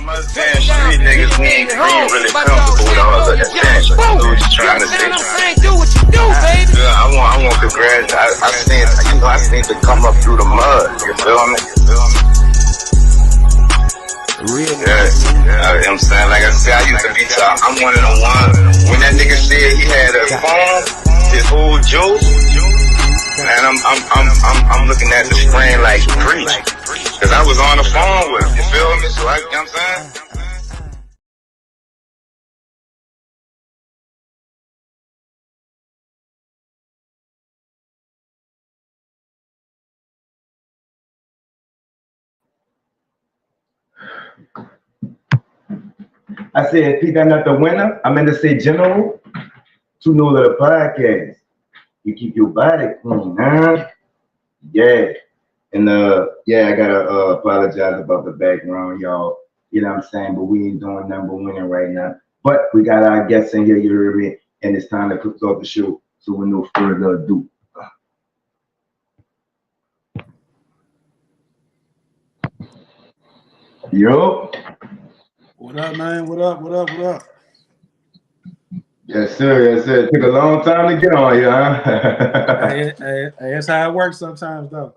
I'm saying street niggas, we ain't really comfortable with all of that attention. So just trying to say, do what you do, baby. I want congratulations. I seen to come up through the mud. You feel me? Yeah, I'm saying, like I said, I used to be top. I'm one of the ones. When that nigga said he had a phone, his whole juice, man, I'm looking at the screen like preach, cause I was on the phone with him. You feel me? So you know what I'm saying? I said, Pete, I'm not the winner. I meant to say general. To know the podcast. You keep your body clean, huh? Yeah. And yeah, I gotta apologize about the background, y'all. You know what I'm saying? But we ain't doing number winning right now. But we got our guests in here, you heard me, and it's time to close off the show. So with no further ado. Yo. What up, man? What up? Yes, sir. Yes, sir. It took a long time to get on here, huh? hey, that's how it works sometimes, though.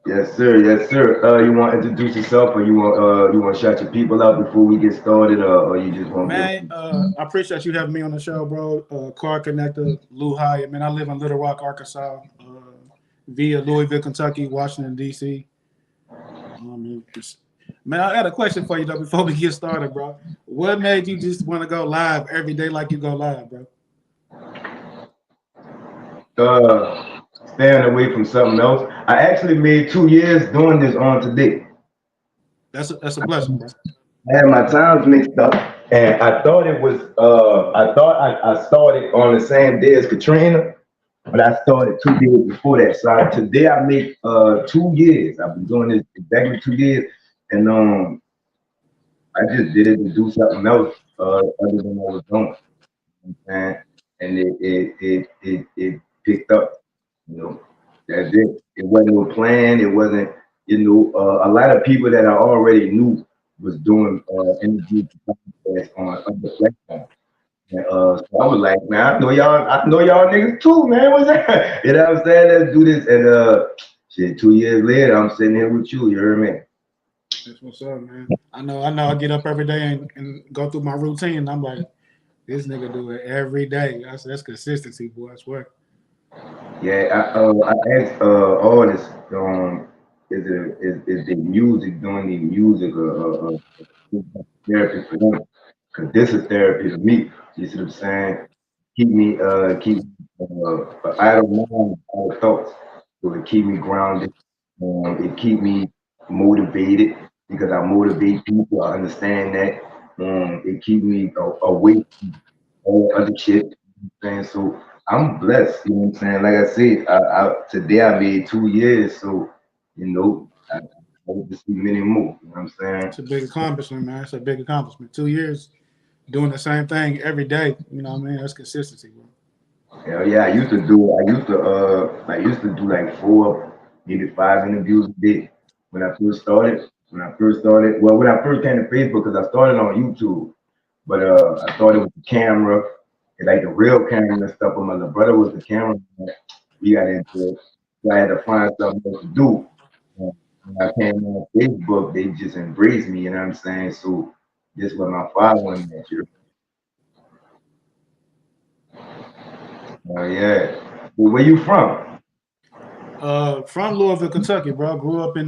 Yes, sir. Yes, sir. You want to introduce yourself, or you want to shout your people out before we get started, or you just want? Man, I appreciate you having me on the show, bro. Car Connector, Lou Hyatt. Man, I live in Little Rock, Arkansas, via Louisville, Kentucky, Washington D.C. Man, I got a question for you though before we get started, bro. What made you just want to go live every day like you go live, bro? Staying away from something else. I actually made 2 years doing this on today. That's a blessing, bro. I had my times mixed up, and I thought it was. I started on the same day as Katrina, but I started 2 days before that. So today I make 2 years. I've been doing this exactly 2 years. And I just did it to do something else other than what I was doing, and it picked up. You know, that's it. It wasn't no plan. It wasn't. You know, a lot of people that I already knew was doing interviews on other platforms. And, so I was like, man, I know y'all niggas too, man. What's that? You know what I'm saying? Let's do this. And shit, 2 years later, I'm sitting here with you. You heard me? That's what's up, man. I know. I get up every day and go through my routine. And I'm like, this nigga do it every day. I said, that's consistency, boy. I swear. Yeah, I asked artists, is the music doing the music therapy for them? Because this is therapy to me. You see what I'm saying? Keep idle mind, idle thoughts. So it keep me grounded. It keep me motivated because I motivate people. I understand that. It keep me away from all other shit. You know what I'm saying? So I'm blessed. You know what I'm saying? Like I said, today I made 2 years. So, you know, I hope to see many more. You know what I'm saying? It's a big accomplishment, man. It's a big accomplishment. 2 years doing the same thing every day. You know what I mean? That's consistency, bro. Hell yeah, I used to do like 4, maybe 5 interviews a day when I first started. When I first came to Facebook, because I started on YouTube, but I started with the camera, and like the real camera and stuff. But my little brother was the camera. We got into it, so I had to find something else to do. And when I came on Facebook, they just embraced me. You know what I'm saying? So this was my following that year. Oh yeah. Well, where you from? From Louisville, Kentucky, bro. Grew up in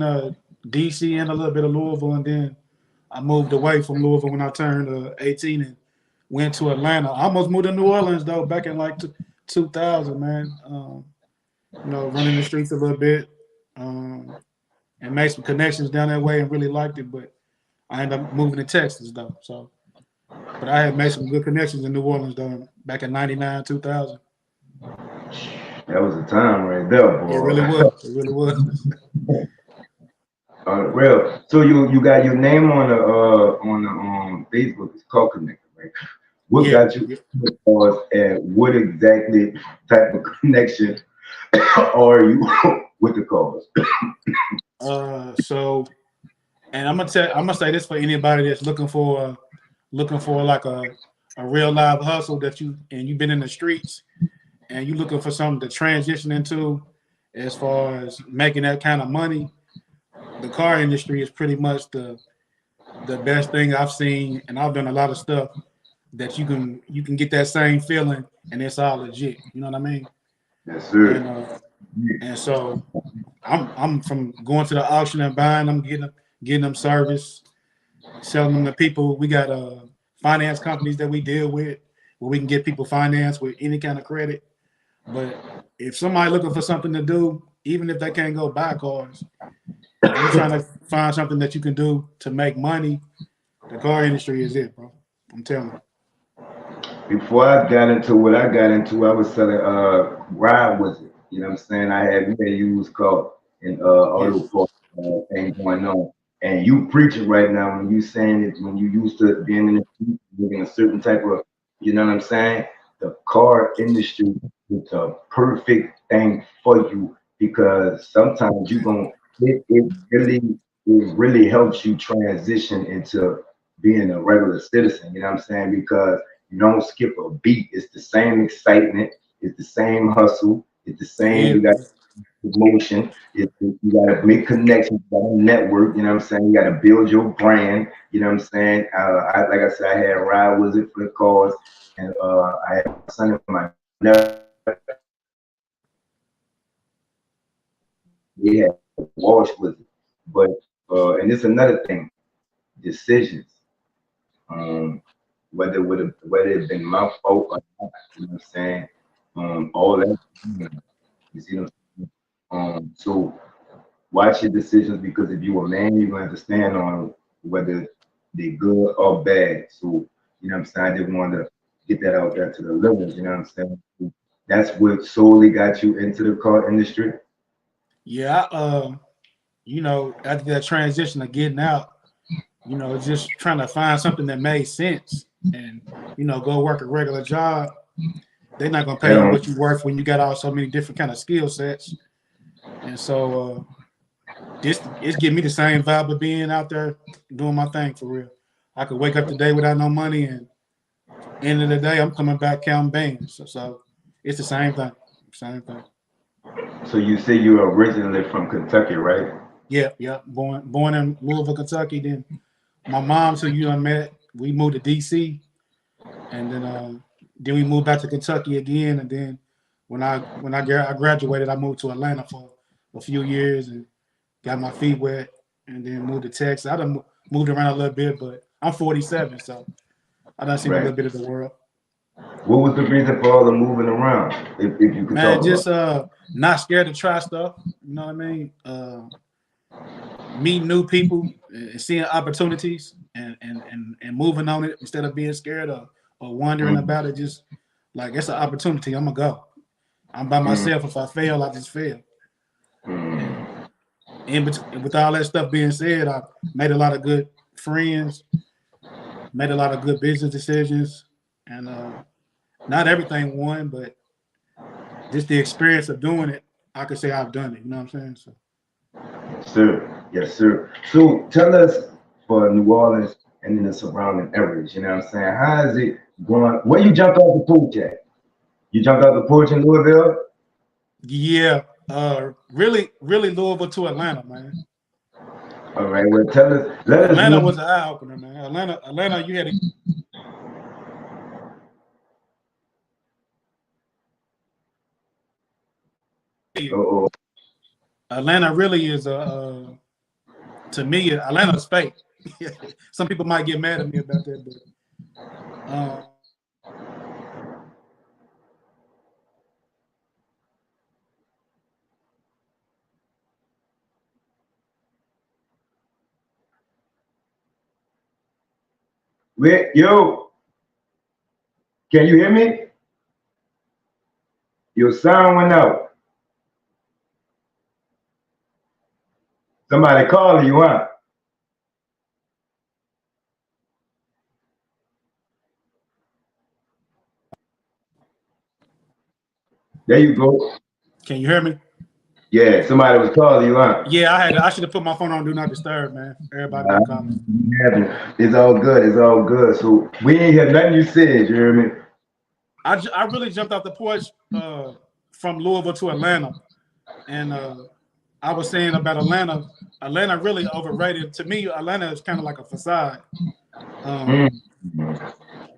DC and a little bit of Louisville, and then I moved away from Louisville when I turned 18 and went to Atlanta. I almost moved to New Orleans though, back in like 2000, man. You know, running the streets a little bit, and made some connections down that way and really liked it. But I ended up moving to Texas though. So, but I had made some good connections in New Orleans though, back in '99, 2000. That was a time right there, boy. It really was. It really was. Well, so you got your name on the Facebook. It's called Connector, right? What got you to cause, and what exactly type of connection are you with the cause? So And I'm gonna say this for anybody that's looking for like a real live hustle that you've been in the streets and you looking for something to transition into as far as making that kind of money. The car industry is pretty much the best thing I've seen, and I've done a lot of stuff that you can get that same feeling, and it's all legit. You know what I mean? Yes, And sir. and so I'm from going to the auction and buying them, getting them service, selling them to people. We got finance companies that we deal with where we can get people finance with any kind of credit. But if somebody looking for something to do, even if they can't go buy cars, if you're trying to find something that you can do to make money, the car industry is it, bro. I'm telling you. Before I got into what I got into, I was selling ride with it. You know what I'm saying? I had me a used car and Yeah. auto parts thing going on. And you preaching right now when you saying it when you used to being in the street, living a certain type of, you know what I'm saying? The car industry is a perfect thing for you because sometimes you gonna it really helps you transition into being a regular citizen. You know what I'm saying? Because you don't skip a beat. It's the same excitement. It's the same hustle. It's the same. Yeah, You got bro. promotion. You got to make connections. You got to network. You know what I'm saying? You got to build your brand. You know what I'm saying? Like I said, I had Ride Wizard for the cause, and I had son of my nephew. We had Walsh with it. But and it's another thing. Decisions. Um, whether it's been my fault or not. You know what I'm saying? All that. You see what I'm saying? So watch your decisions because if you a man, you're gonna have to stand on whether they're good or bad. So you know what I'm saying. I just wanted to get that out there to the livers. You know what I'm saying. That's what solely got you into the car industry. Yeah, after that transition of getting out, just trying to find something that made sense and, go work a regular job. They're not gonna pay Head you on. what you worth when you got all so many different kind of skill sets. And so this it's giving me the same vibe of being out there doing my thing for real. I could wake up today without no money, and end of the day, I'm coming back counting bands. So it's the same thing. Same thing. So you say you're originally from Kentucky, right? Yeah, yeah. Born in Louisville, Kentucky. Then my mom, so you done met. We moved to DC, and then we moved back to Kentucky again. And then I graduated, I moved to Atlanta for a few years and got my feet wet, and then moved to Texas. I done moved around a little bit, but I'm 47, so I done seen a Right. little bit of the world. What was the reason for all the moving around? If you could Man, talk about just not scared to try stuff. You know what I mean? Meeting new people and seeing opportunities and moving on it instead of being scared or it. wondering about it. Just like it's an opportunity. I'm gonna go. I'm by Mm, myself. If I fail, I just fail. And mm, with all that stuff being said, I made a lot of good friends, made a lot of good business decisions, and not everything won, but just the experience of doing it, I could say I've done it. You know what I'm saying? So yes, sir. Yes, sir. So tell us for New Orleans and then the surrounding areas, you know what I'm saying? How is it going? Where you jumped off the porch at? You jumped off the porch in Louisville? yeah, really, really Louisville to Atlanta, man. All right, well tell us, let us Atlanta know. was an eye opener, man. Atlanta, you had to. Oh, Atlanta really is to me, Atlanta's fake. Some people might get mad at me about that, but wait, yo, can you hear me? Your sound went out. Somebody calling you, huh? There you go. can you hear me? Yeah, somebody was calling you, huh? Yeah, I should have put my phone on do not disturb, man. Everybody been calling. It's all good. It's all good. So we ain't hear nothing you said. You hear me? I really jumped off the porch from Louisville to Atlanta, and I was saying about Atlanta. Atlanta really overrated. To me, Atlanta is kind of like a facade.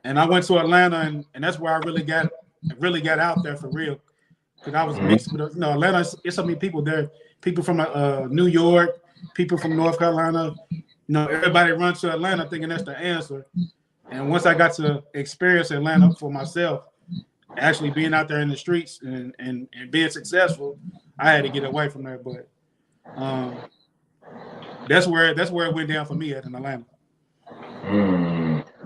And I went to Atlanta, and that's where I really got out there for real. Because I was mixed with, Atlanta. It's so many people there. People from New York, people from North Carolina. Everybody runs to Atlanta thinking that's the answer. And once I got to experience Atlanta for myself, actually being out there in the streets and being successful, I had to get away from there. But that's where it went down for me in Atlanta.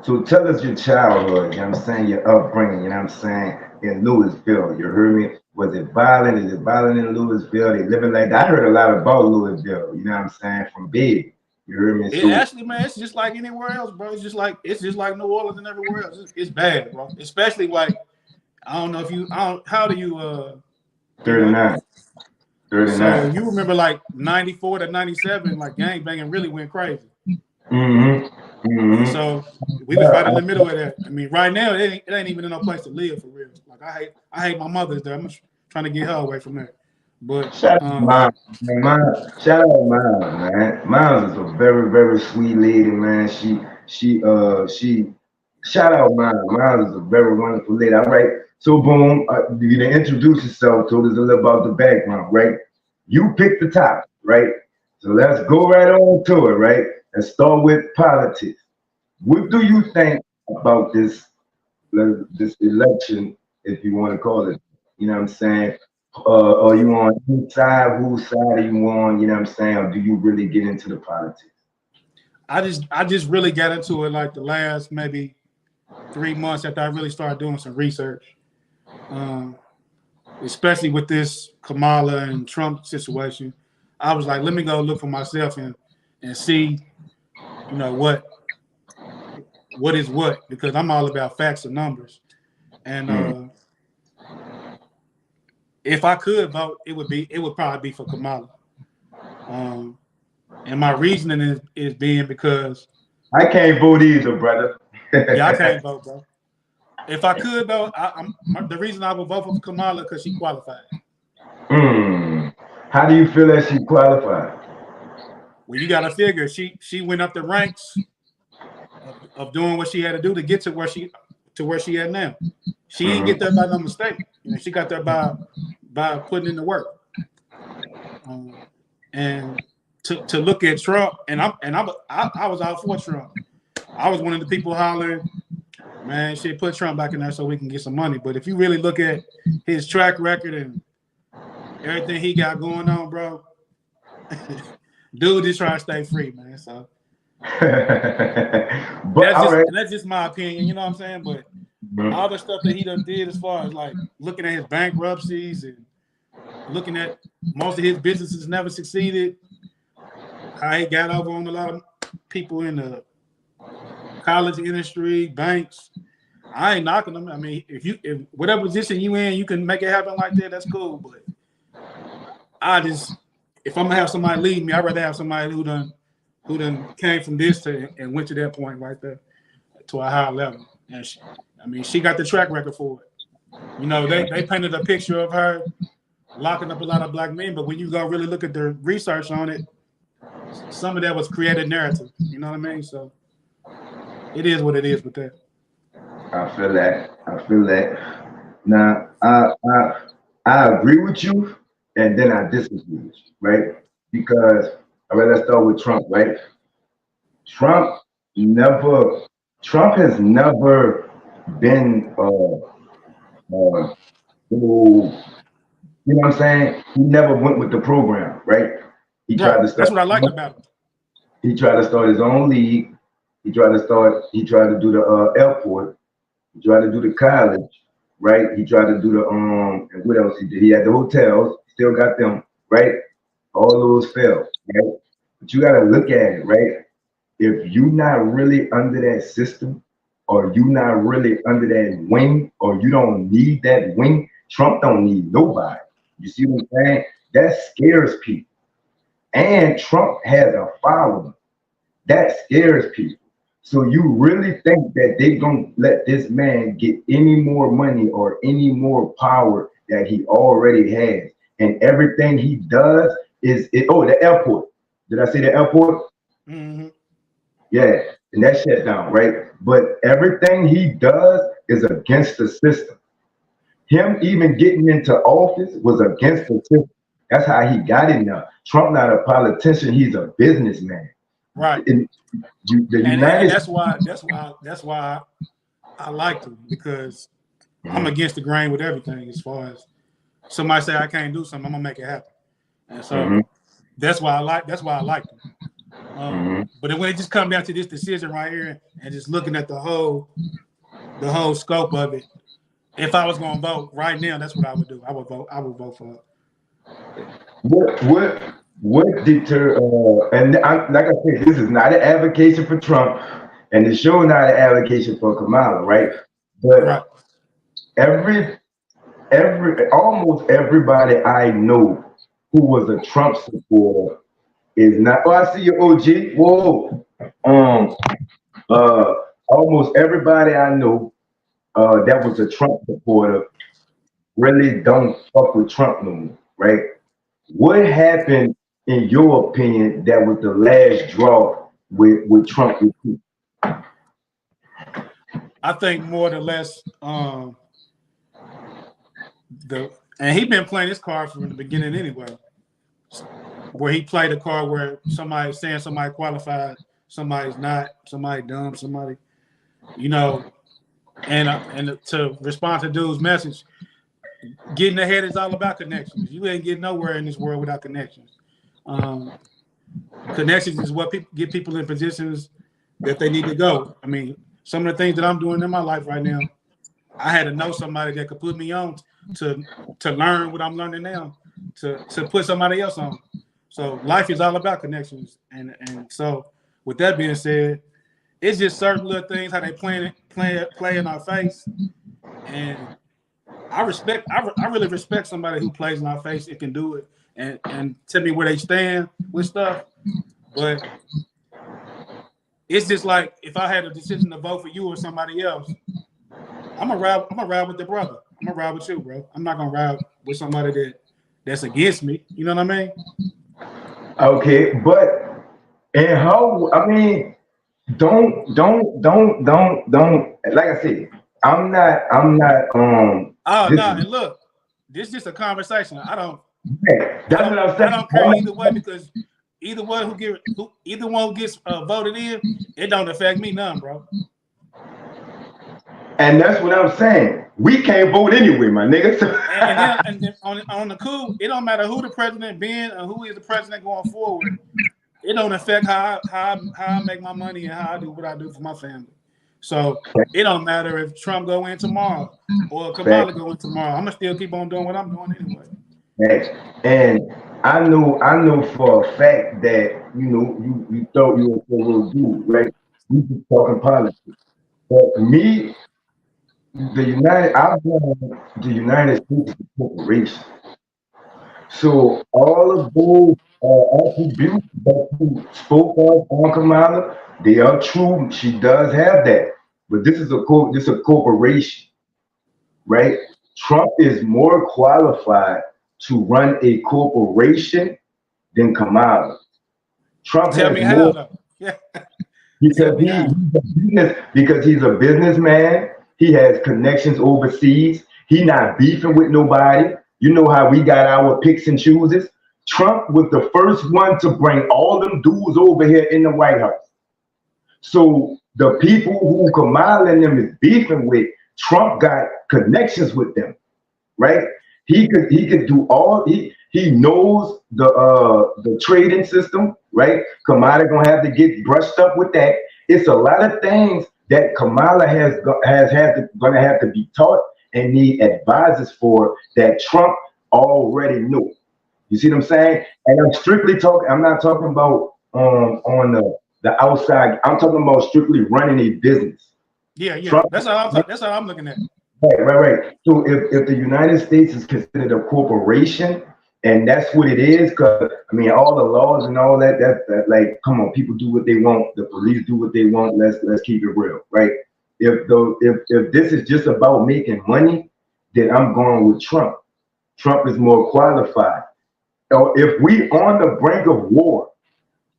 So tell us your childhood, you know what I'm saying, your upbringing, you know what I'm saying, in Louisville. You heard me? Was it violent? Is it violent in Louisville? They living like that? I heard a lot about Louisville, you know what I'm saying, from Big. You heard me? So, actually, man, it's just like anywhere else, bro. It's just like New Orleans and everywhere else. It's bad, bro. Especially like, I don't know if you, how do you 39. So you remember like 94 to 97, like gangbanging really went crazy. So we was right in the middle of that. I mean, right now it ain't even in no place to live for real. Like I hate my mother's there. I'm trying to get her away from there. But shout out Mom, man. Mom is a very, very sweet lady, man. She shout out Mom. Mom is a very wonderful lady. All right. So boom, you didn't introduce yourself, told us a little about the background, right? You picked the topic, right? So let's go right on to it, right? Let's start with politics. What do you think about this election, if you want to call it? You know what I'm saying? Are you on each side? Whose side are you on? You know what I'm saying? Or do you really get into the politics? I just really got into it like the last maybe 3 months after I really started doing some research. Especially with this Kamala and Trump situation. I was like, let me go look for myself and see, what is what, because I'm all about facts and numbers. And if I could vote, it would probably be for Kamala. And my reasoning is being because I can't vote either, brother. Yeah, I can't vote, bro. If I could though, the reason I would vote for Kamala because she qualified. How do you feel that she qualified? Well, you got to figure she went up the ranks of doing what she had to do to get to where she at now. She didn't get there by no mistake. She got there by putting in the work. And to look at Trump, and I was out for Trump. I was one of the people hollering, man, shit, put Trump back in there so we can get some money. But if you really look at his track record and everything he got going on, bro, dude just trying to stay free, man. So that's just my opinion, you know what I'm saying? But all the stuff that he done did as far as like looking at his bankruptcies and looking at most of his businesses never succeeded, how he got over on a lot of people in the college industry, banks. I ain't knocking them. I mean, if whatever position you in, you can make it happen like that, that's cool. But if I'm gonna have somebody lead me, I'd rather have somebody who done came from this and went to that point right there to a higher level. And she got the track record for it. They painted a picture of her locking up a lot of black men, but when you go really look at the research on it, some of that was created narrative. You know what I mean? So it is what it is with that. I feel that. Now, I agree with you, and then I disagree with you, right? Because let's start with Trump, right? Trump has never been you know what I'm saying? He never went with the program, right? That's what I like about him. He tried to start his own league. He tried to do the airport. He tried to do the college, right? He tried to do the and what else he did? He had the hotels, still got them, right? All those failed, right? But you gotta look at it, right? If you not really under that system, or you not really under that wing, or you don't need that wing, Trump don't need nobody. You see what I'm saying? that scares people. And Trump has a following. That scares people. So you really think that they gonna let this man get any more money or any more power that he already has? And everything he does is the airport. Did I say the airport? Mm-hmm. Yeah, and that shut down, right? But everything he does is against the system. Him even getting into office was against the system. That's how he got in there. Trump not a politician; he's a businessman. Right. And that's why I liked him, because I'm against the grain with everything. As far as somebody say I can't do something, I'm gonna make it happen. And so that's why I liked him. But when it just comes down to this decision right here and just looking at the whole scope of it, if I was gonna vote right now, that's what I would do. I would vote for it. What deter? Like I said, this is not an advocacy for Trump, and the show not an advocacy for Kamala, right? But almost everybody I know who was a Trump supporter is not. Oh, I see your OG. Whoa. Almost everybody I know that was a Trump supporter really don't fuck with Trump no more, right? What happened, in your opinion, that was the last draw with Trump? I think more or less, and he been playing this card from the beginning anyway, where he played a card where somebody's saying somebody qualified, somebody's not, somebody dumb, somebody, and to respond to dude's message, getting ahead is all about connections. You ain't getting nowhere in this world without connections. Connections is what get people in positions that they need to go. I mean, some of the things that I'm doing in my life right now, I had to know somebody that could put me on to learn what I'm learning now, to put somebody else on. So life is all about connections. And so with that being said, it's just certain little things, how they play in our face. And I really respect somebody who plays in our face and can do it and tell me where they stand with stuff. But it's just like, if I had a decision to vote for you or somebody else, I'm gonna ride with the brother. I'm gonna ride with you, bro. I'm not gonna ride with somebody that's against me. You know what I mean? Okay, but and how? I mean, don't. Like I said, I'm not. Oh no! And look, this is just a conversation. That's what I'm saying. I don't care either way, because either one who gets voted in, it don't affect me none, bro. And that's what I'm saying. We can't vote anyway, my nigga. and then on the cool, it don't matter who the president been or who is the president going forward. It don't affect how I make my money and how I do what I do for my family. So it don't matter if Trump go in tomorrow or Kamala go in tomorrow. I'm gonna still keep on doing what I'm doing anyway. And I know for a fact that you thought you were a little dude, right? We just talking politics. But me, the United States is a corporation. So all of those attributes that you spoke of on Kamala, they are true. She does have that. But this is a corporation, right? Trump is more qualified to run a corporation than Kamala. Trump Tell has me more, how though. Yeah. Because he's a businessman. He has connections overseas. He not beefing with nobody. You know how we got our picks and chooses. Trump was the first one to bring all them dudes over here in the White House. So the people who Kamala and them is beefing with, Trump got connections with them, right? He could do all. He knows the trading system, right? Kamala gonna have to get brushed up with that. It's a lot of things that Kamala gonna have to be taught and need advisors for that Trump already knew. You see what I'm saying? And I'm strictly talking. I'm not talking about on the outside. I'm talking about strictly running a business. Yeah. Trump, that's how I'm looking at it. Right. So if the United States is considered a corporation And that's what it is. Cause I mean, all the laws and all that, that like, come on, people do what they want. The police do what they want. Let's keep it real, right? If this is just about making money, then I'm going with Trump. Trump is more qualified. So if we on the brink of war,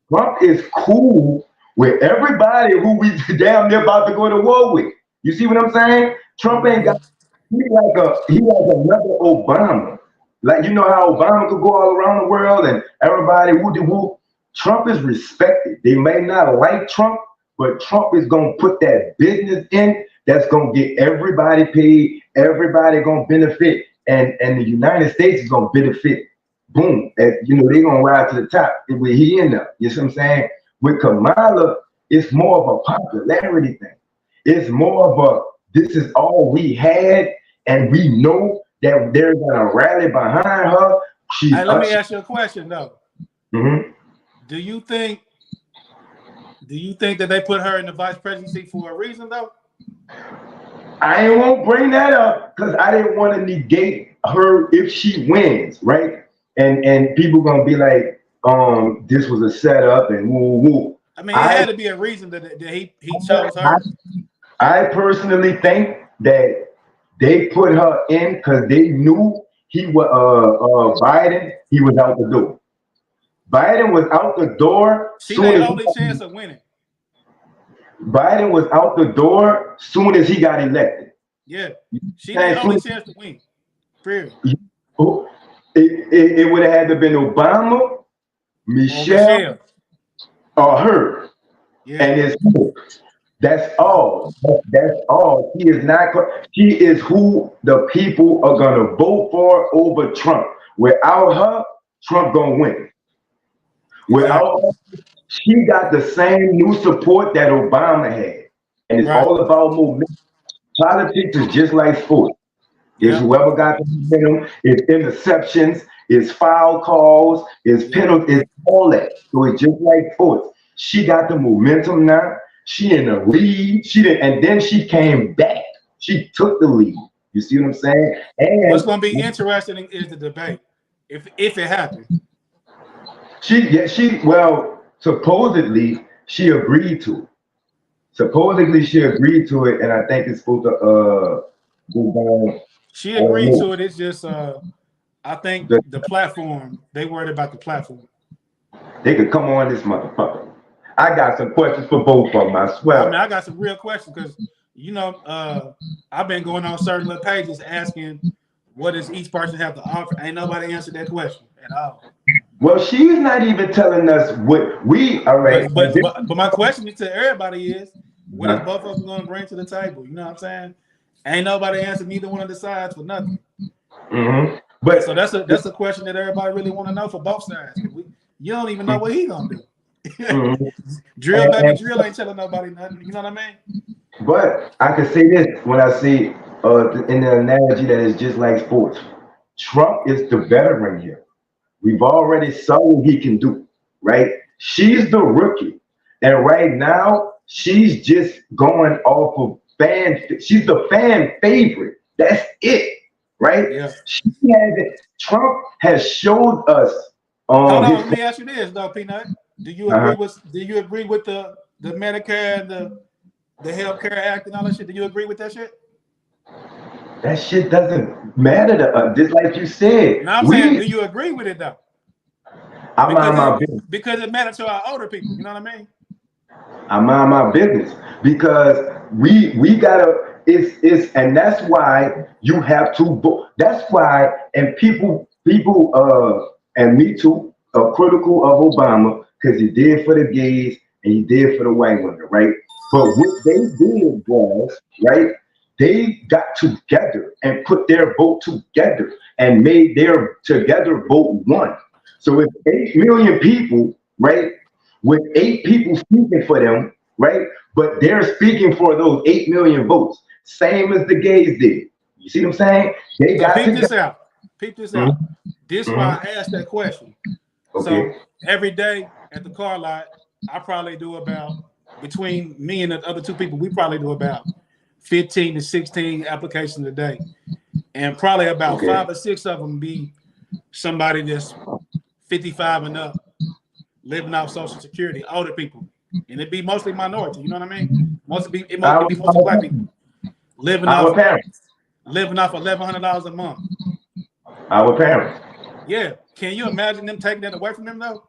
Trump is cool with everybody who we damn near about to go to war with. You see what I'm saying? Trump ain't got, he like another Obama. Like, you know how Obama could go all around the world and everybody woo. Trump is respected. They may not like Trump, but Trump is gonna put that business in that's gonna get everybody paid, everybody gonna benefit, and the United States is gonna benefit. Boom. And, you know, they're gonna ride to the top with he in there. You see what I'm saying? With Kamala, it's more of a popularity thing. It's more of a, this is all we had, and we know that they're gonna rally behind her. Hey, let me ask you a question though. Mm-hmm. Do you think that they put her in the vice presidency for a reason though? I won't bring that up because I didn't want to negate her if she wins, right? And people gonna be like, this was a setup and woo. I mean, it had to be a reason that he chose her. I personally think that they put her in because they knew he was Biden. He was out the door. Biden was out the door. She had the only chance of winning. Biden was out the door soon as he got elected. Yeah, she had the only chance to win. Period. It would have had to been Obama, Michelle, or her. Yeah. And it's that's all. That's all. She is not. She is who the people are gonna vote for over Trump. Without her, Trump gonna win. Without her, she got the same new support that Obama had, and it's all about momentum. Politics is just like sports. It's whoever got the momentum. It's interceptions. It's foul calls. It's penalties. It's all that. So it's just like sports. She got the momentum now. She in the lead. She did, and then she came back. She took the lead. You see what I'm saying? And what's going to be interesting is the debate, if it happens. Well, supposedly she agreed to it. Supposedly she agreed to it, and I think it's supposed to go down. She agreed to it. It's just I think the platform. They worried about the platform. They could come on this motherfucker. I got some questions for both of them. I swear. I mean, I got some real questions because you know I've been going on certain little pages asking what does each person have to offer. Ain't nobody answered that question at all. Well, she's not even telling us what we are. Right. But my question to everybody is, what is both of them going to bring to the table? You know what I'm saying? Ain't nobody answered neither one of the sides for nothing. Mm-hmm. But so that's a question that everybody really want to know for both sides. You don't even know what he gonna do. Mm-hmm. Drill ain't telling nobody nothing. You know what I mean? But I can say this when I see in the analogy that is just like sports. Trump is the veteran here. We've already saw what he can do, right? She's the rookie, and right now she's just going off of she's the fan favorite. That's it, right? Yeah. Trump has showed us. Hold on, let me ask you this, though, Peanut. Do you agree with the Medicare and the Healthcare Act and all that shit? Do you agree with that shit? That shit doesn't matter to us. Just like you said. Now I'm saying, do you agree with it though? I mind my business. Because it matters to our older people. You know what I mean? I mind my business because we gotta. It's and that's why you have to vote. That's why and people and me too are critical of Obama because he did for the gays and he did for the white women, right? But what they did was, right, they got together and put their vote together and made their together vote one. So if 8 million people, right, with 8 people speaking for them, right, but they're speaking for those 8 million votes, same as the gays did. You see what I'm saying? They got peep this out. Peep this out. This is why I asked that question. Okay. So every day at the car lot, I probably do about, between me and the other 2 people, we probably do about 15 to 16 applications a day. And probably about 5 or 6 of them be somebody that's 55 and up living off Social Security, older people, and it'd be mostly minority. You know what I mean? Mostly be mostly black people living our off parents. living off $1,100 a month. Our parents. Yeah, can you imagine them taking that away from them though?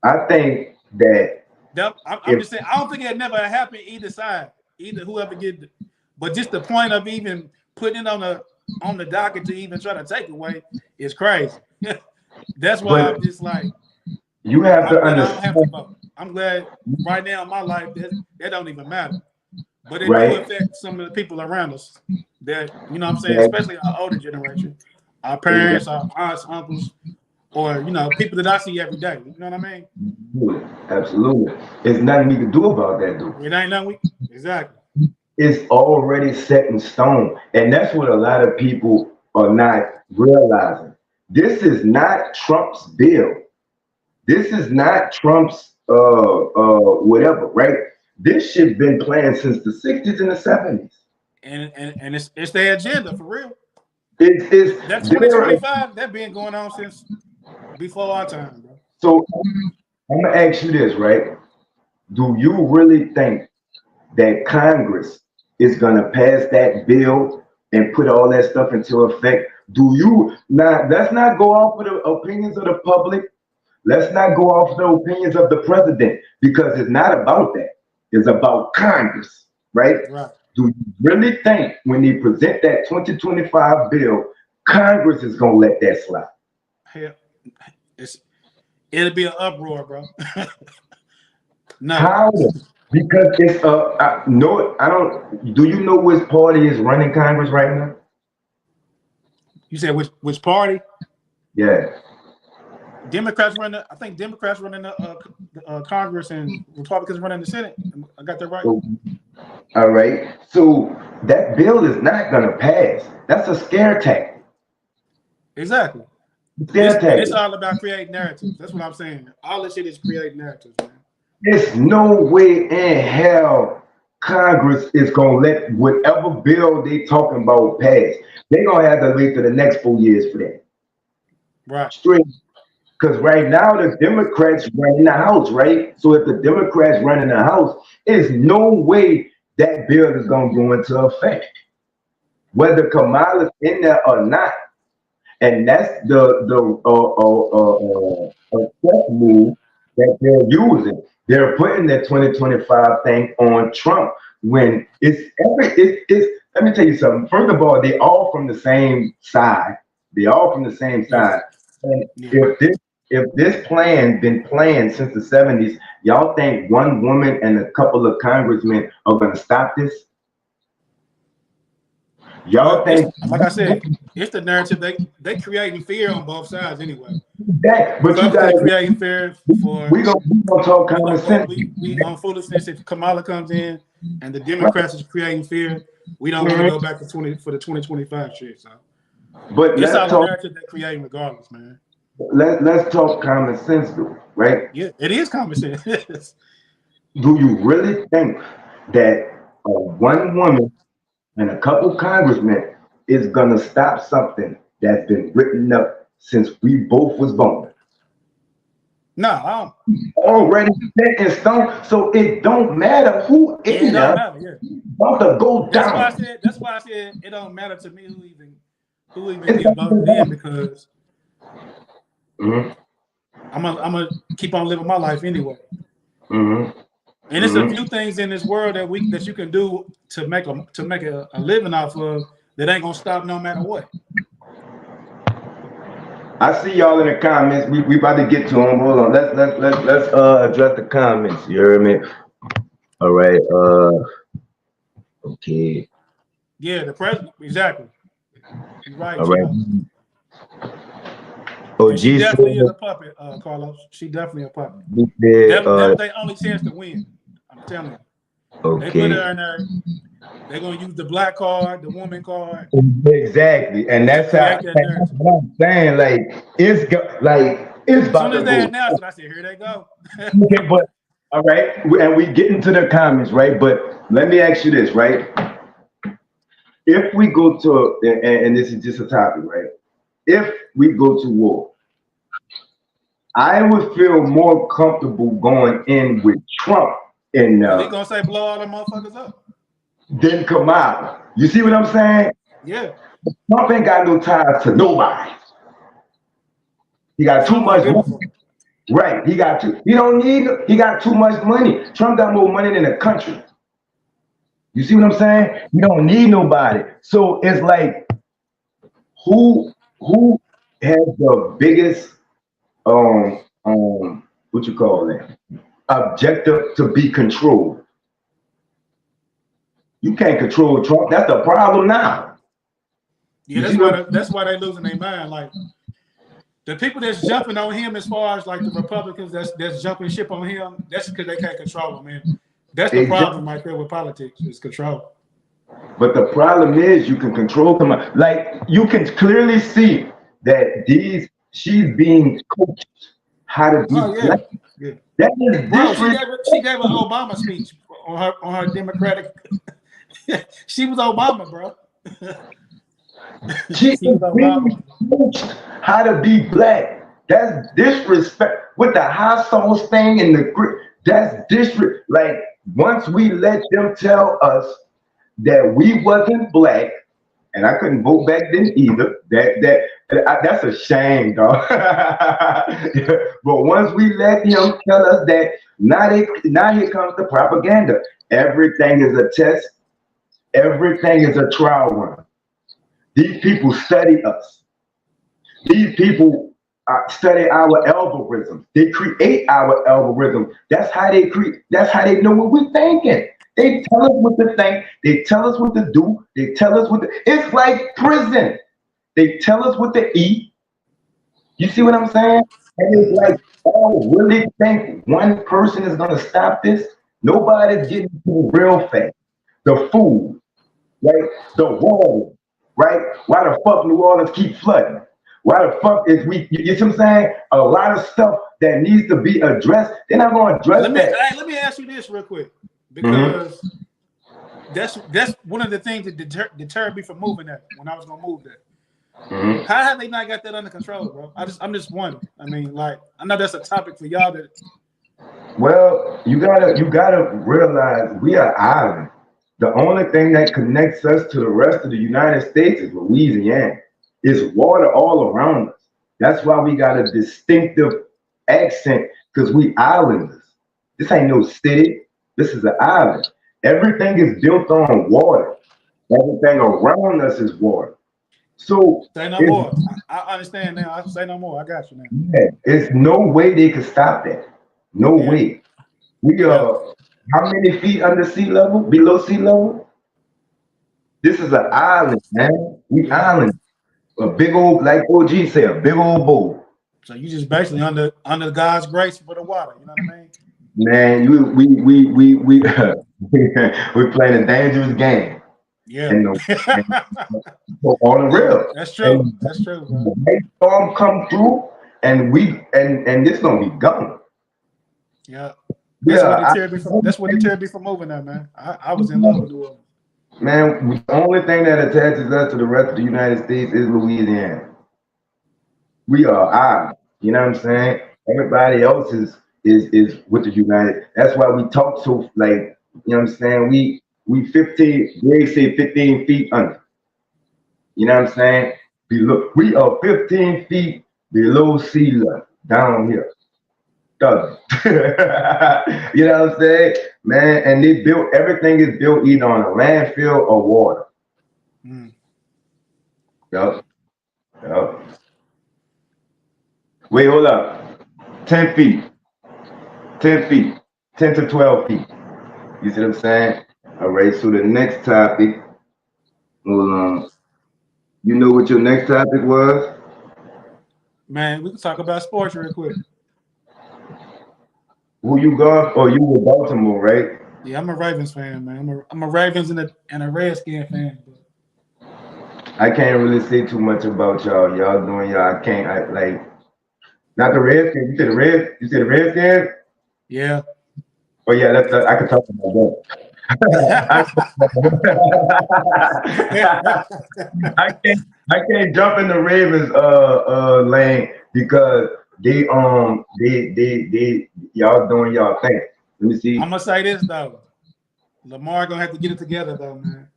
I think that I'm just saying, I don't think it never happened either side, either whoever get, but just the point of even putting it on the docket to even try to take it away is crazy. That's why I'm just like, you have to I don't understand. have to vote. I'm glad right now in my life that don't even matter, but it Right. do affect some of the people around us. That, you know what I'm saying, especially our older generation, our parents, our aunts, uncles, or, you know, people that I see every day. You know what I mean? Absolutely. There's nothing we can do about that, dude. It ain't nothing. Exactly. It's already set in stone. And that's what a lot of people are not realizing. This is not Trump's bill. This is not Trump's whatever, right? This shit been playing since the 60s and the 70s. And it's their agenda for real. It's That's 2025. That been going on since before our time, bro. So I'm gonna ask you this, right? Do you really think that Congress is gonna pass that bill and put all that stuff into effect? Do you not? Let's not go off of the opinions of the public. Let's not go off the opinions of the president, because it's not about that. It's about Congress, right? Right. Do you really think when they present that 2025 bill, Congress is gonna let that slide? Hell, it'll be an uproar, bro. No. How? Because it's no, I don't. Do you know which party is running Congress right now? You said which party? Yeah. Democrats running. I think Democrats running the Congress and Republicans running the Senate. I got that right. All right. So that bill is not gonna pass. That's a scare tactic. Exactly. Scare tactic. It's all about creating narratives. That's what I'm saying. All this shit is creating narratives, man. There's no way in hell Congress is gonna let whatever bill they talking about pass. They're gonna have to wait for the next 4 years for that. Right. Straight. Because right now the Democrats running the House, right? So if the Democrats running the House, there's no way that bill is gonna go into effect, whether Kamala's in there or not. And that's the move that they're using. They're putting that 2025 thing on Trump when it's let me tell you something. First of all, they all from the same side. They all from the same side. And if this plan been planned since the 70s, y'all think one woman and a couple of congressmen are gonna stop this? Y'all think, like I said, it's the narrative they creating fear on both sides anyway. but you gotta creating fear for we gonna talk common sense. We on foolishness. If Kamala comes in and the Democrats is creating fear, we don't want to go back to for the 2025 shit. So, but it's all talk, the narrative they're creating regardless, man. Let's talk common sense, though, right? Yeah, it is common sense. Do you really think that one woman and a couple congressmen is gonna stop something that's been written up since we both was born? No, I don't. Already set in stone, so it don't matter who in there. About to go down. That's why I said it don't matter to me who even get voted in, because I'm gonna keep on living my life anyway. And it's a few things in this world that you can do to make a living off of that ain't gonna stop no matter what. I see y'all in the comments. We about to get to them. Hold on. Let's address the comments. You heard me? All right. Okay. Yeah, the president. Exactly. You're right. All right. Oh, she definitely is a puppet, Carlos. She definitely a puppet. That's their only chance to win. I'm telling you. Okay. They put her in there. They're gonna use the black card, the woman card. Exactly, and that's what I'm saying. Like it's as soon as they announce it, I said, "Here they go." Okay, but all right, and we get into the comments, right? But let me ask you this, right? if we go to, and this is just a topic, right? If we go to war, I would feel more comfortable going in with Trump in He gonna say blow all the motherfuckers up. than Kamala. You see what I'm saying? Yeah. Trump ain't got no ties to nobody. He got too much money. Right. He got too. He don't need. He got too much money. Trump got more money than the country. You see what I'm saying? You don't need nobody. So it's like, who has the biggest what you call it, objective to be controlled? You can't control Trump. That's the problem now. Yeah, that's why they losing their mind. Like the people that's jumping on him, as far as like the Republicans that's jumping ship on him, that's because they can't control him, man. That's the problem right there with politics, is control. But the problem is you can control them. Like you can clearly see that she's being coached how to be. Yeah. That is bro, she gave an Obama speech on her Democratic. She was Obama, bro. She's being coached how to be black. That's disrespect with the high sauce thing and the grit. That's disrespect. Like once we let them tell us that we wasn't black, and I couldn't vote back then either. That's a shame, dog. But once we let him tell us that, now here comes the propaganda. Everything is a test. Everything is a trial run. These people study us. These people study our algorithms. They create our algorithm. That's how they create. That's how they know what we're thinking. They tell us what to think. They tell us what to do. They tell us what to. It's like prison. They tell us what to eat. You see what I'm saying? And it's like, oh, really think one person is gonna stop this? Nobody's getting to the real fact. The food, right? The water, right? Why the fuck New Orleans keep flooding? Why the fuck is you see what I'm saying? A lot of stuff that needs to be addressed. They're not gonna address that. Let me ask you this real quick. Because that's one of the things that deterred me from moving there when I was gonna move there. How have they not got that under control, bro? I'm just wondering. I mean, like, I know that's a topic for y'all that. Well, you gotta realize we are island. The only thing that connects us to the rest of the United States is Louisiana. It's water all around us. That's why we got a distinctive accent, because we islanders. This ain't no city. This is an island. Everything is built on water. Everything around us is water. So say no more. I understand now. I say no more. I got you now. Yeah, it's no way they could stop that. No way. We are how many feet under sea level? Below sea level? This is an island, man. We island. A big old, like OG said, a big old bowl. So you just basically under God's grace for the water. You know what I mean? Man, we're playing a dangerous game. Yeah. And on the real. That's true. That's true, bro. The storm come through and this gonna be gone. Yeah. That's what deterred me from moving there, man. I was in love with New Orleans. Man, the only thing that attaches us to the rest of the United States is Louisiana. We are island. You know what I'm saying? Everybody else is with the United. That's why we talk so, like, you know what I'm saying? We 15, they say 15 feet under. You know what I'm saying? We are 15 feet below sea level down here. You know what I'm saying? Man, and everything is built either on a landfill or water. Yup. Wait, hold up. 10 feet. 10 feet. 10 to 12 feet. You see what I'm saying? All right, so the next topic. Hold on. You know what your next topic was? Man, we can talk about sports real quick. Who you got? Oh, you were Baltimore, right? Yeah, I'm a Ravens fan, man. I'm a Ravens and a Redskin fan. I can't really say too much about y'all. Y'all doing y'all. Not the Redskins. You said the Redskins? Yeah. Oh yeah, I could talk about that. I can't jump in the Ravens lane because they y'all doing y'all thing. Let me see. I'm gonna say this though. Lamar gonna have to get it together though, man.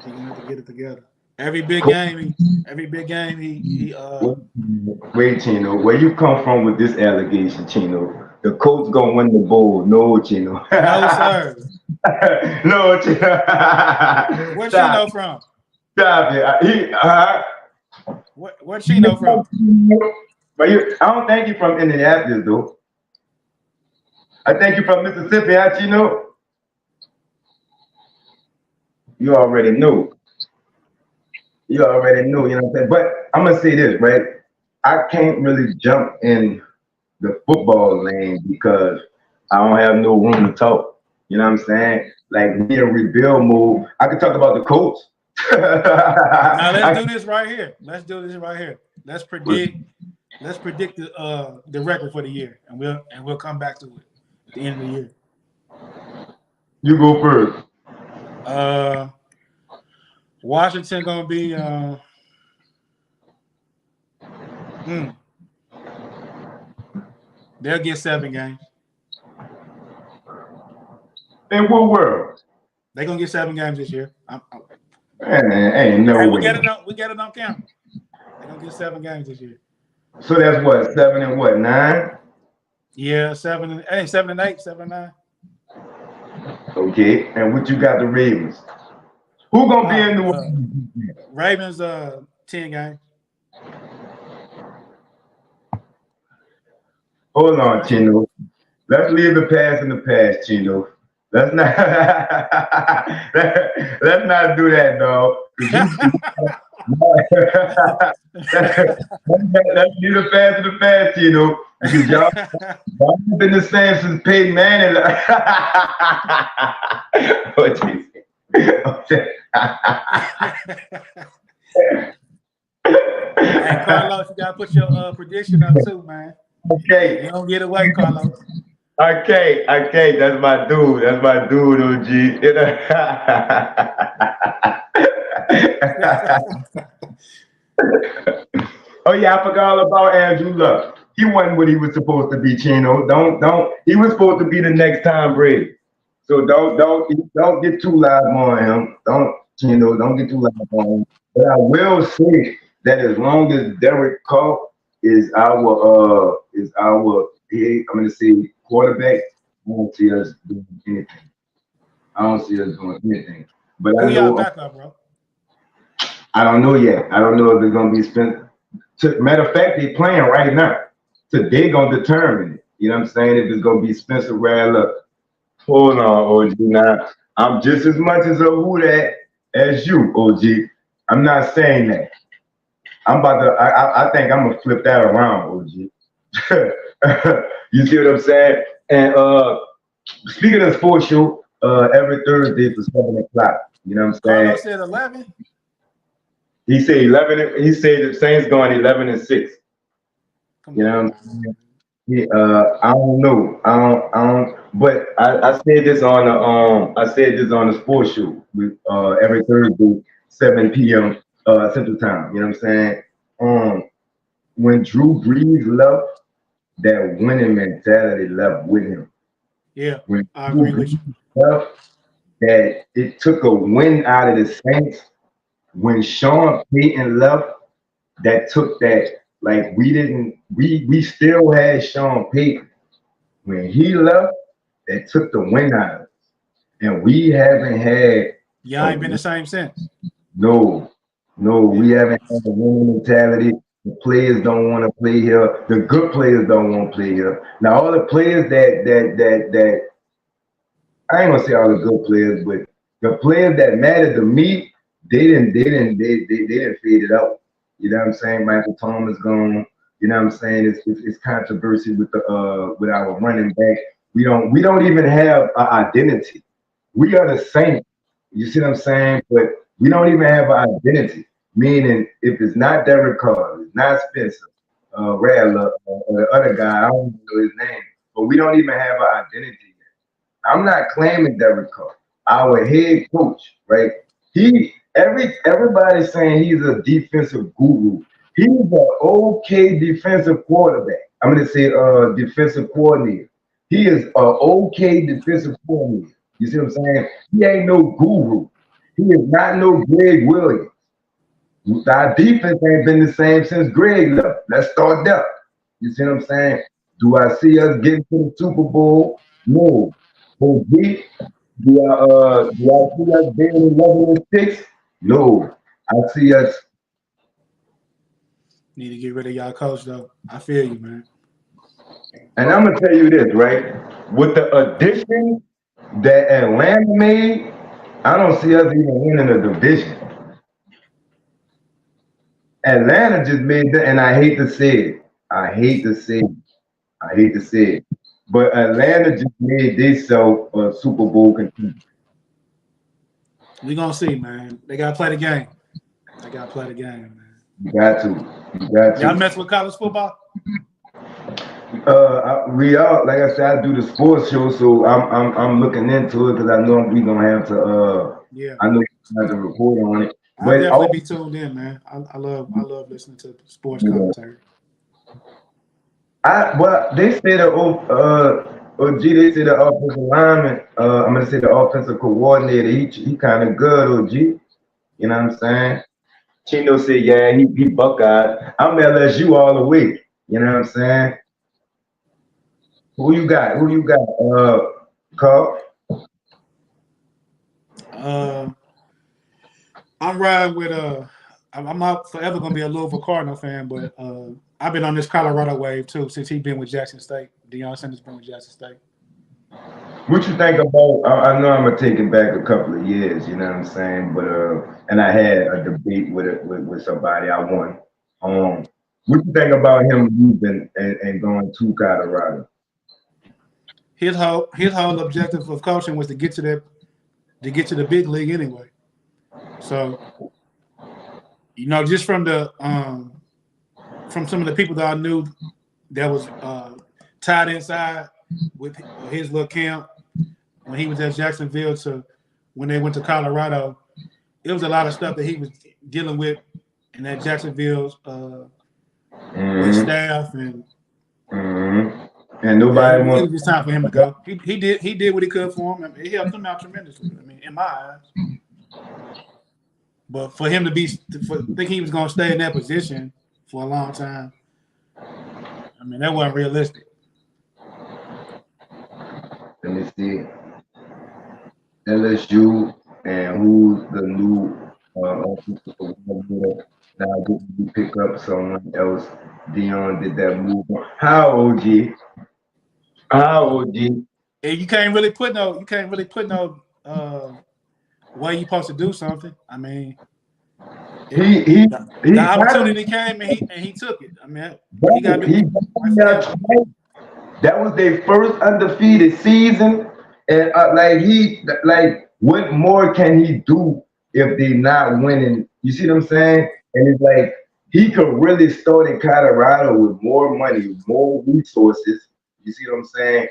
He's gonna have to get it together. Every big game, he Wait, Chino, where you come from with this allegation, Chino? The Colts gonna win the bowl. No, Chino. No, sir. No, Chino. Where'd Chino from? Stop it. Where'd Chino from? But I don't think you from Indianapolis, though. I think you from Mississippi, huh, Chino? You already know. You already know, you know what I'm saying? But I'm going to say this, right? I can't really jump in the football lane because I don't have no room to talk. You know what I'm saying? Like, me in rebuild mode. I can talk about the Colts. Now, let's do this right here. Let's predict the record for the year, and we'll come back to it at the end of the year. You go first. Washington gonna be they'll get 7 games. In what world? They're gonna get 7 games this year. Man, ain't no way. We get it on camera. They're gonna get 7 games this year. So that's what, 7 and what, 9? Yeah, 7 and 8, 7 and 9. Okay, and what you got the Ravens? Who gonna be in the Ravens? 10 games. Hold on, Chino. Let's leave the past in the past, Chino. Let's not let's not do that, dog. Let's leave the past in the past, Chino. Because y'all been the same since Peyton Manning. Oh, geez. Hey, Carlos, you gotta put your prediction up too, man. Okay. You don't get away, Carlos. Okay, that's my dude, OG. Oh yeah, I forgot all about Andrew Luck. He wasn't what he was supposed to be, Chino. Don't. He was supposed to be the next Tom Brady. So don't get too loud on him. Don't get too loud on him. But I will say that as long as Derek Carr is our I'm gonna say quarterback, I don't see us doing anything. But Who y'all back up, bro? I don't know yet. I don't know if it's gonna be spent. Matter of fact, they're playing right now. So they're gonna determine it. You know what I'm saying? If it's gonna be Spencer Rattler. Hold on, OG. Now I'm just as much as a who that as you, OG. I'm not saying that. I'm about to. I think I'm gonna flip that around, OG. You see what I'm saying? And speaking of sports show, every Thursday for 7 o'clock. You know what I'm saying? Carlos said 11. He said 11. He said the Saints going 11 and 6. You know what I'm saying? Yeah, I don't know. I don't. But I said this on the sports show with every Thursday 7 p.m. Central Time. You know what I'm saying? When Drew Brees left, that winning mentality left with him. Yeah, when I agree with you. Left, that it took a win out of the Saints. When Sean Payton left, that took that. Like we still had Sean Payton. When he left, that took the win out of us. And we haven't had. Y'all ain't been the same since. No, we haven't had the winning mentality. The players don't want to play here. The good players don't want to play here. Now all the players that I ain't gonna say all the good players, but the players that mattered to me, they didn't fade it out. You know what I'm saying? Michael Thomas gone. You know what I'm saying? It's controversy with with our running back. We don't even have an identity. We are the Saints. You see what I'm saying? But we don't even have an identity. Meaning, if it's not Derek Carr, it's not Spencer, Rattler, or the other guy, I don't know his name, but we don't even have an identity yet. I'm not claiming Derek Carr. our head coach, right? Everybody's saying he's a defensive guru. He's an okay defensive quarterback. I'm gonna say defensive coordinator. He is an okay defensive coordinator. You see what I'm saying? He ain't no guru. He is not no Greg Williams. Our defense ain't been the same since Greg left. Let's start there. You see what I'm saying? Do I see us getting to the Super Bowl? No. Do I see us being 11-6? No. I see us. Need to get rid of y'all coach though. I feel you, man. And I'm gonna tell you this, right? With the addition that Atlanta made, I don't see us even winning a division. Atlanta just made that, and I hate to say it. But Atlanta just made themselves a Super Bowl contender. We gonna see, man. They gotta play the game. Man. You got to. Y'all mess with college football? We are, like I said, I do the sports show, so I'm looking into it because I know we gonna have to. I know we have to report on it. I'll definitely be tuned in, man. I love listening to sports commentary. Well, they say the they say the offensive lineman. I'm gonna say the offensive coordinator. He kind of good, OG. You know what I'm saying? Chino said, yeah, he Buckeye. I'm LSU all the way. You know what I'm saying? Who you got? Carl? I'm riding with I'm not forever gonna be a Louisville Cardinal fan, but I've been on this Colorado wave too since he's been with Jackson State. Deion Sanders been with Jackson State. What you think about? I know I'm gonna take it back a couple of years. You know what I'm saying? But and I had a debate with somebody. I won. What you think about him leaving and going to Colorado? His whole objective of coaching was to get to the big league anyway. So, just from some of the people that I knew that was tied inside with his little camp when he was at Jacksonville to when they went to Colorado, it was a lot of stuff that he was dealing with in that Jacksonville's with staff and nobody it was time for him to go. He did what he could for him. I mean, it helped him out tremendously. I mean, in my eyes. But for him to think he was going to stay in that position for a long time, I mean, that wasn't realistic. Let me see. LSU and who's the new offensive coordinator. Now did you pick up someone else? Deion did that move. How OG? And you can't really put no way you supposed to do something. I mean, the opportunity came and he took it. I mean, that was their first undefeated season, and what more can he do if they're not winning? You see what I'm saying? And it's like he could really start in Colorado with more money, more resources. You see what I'm saying?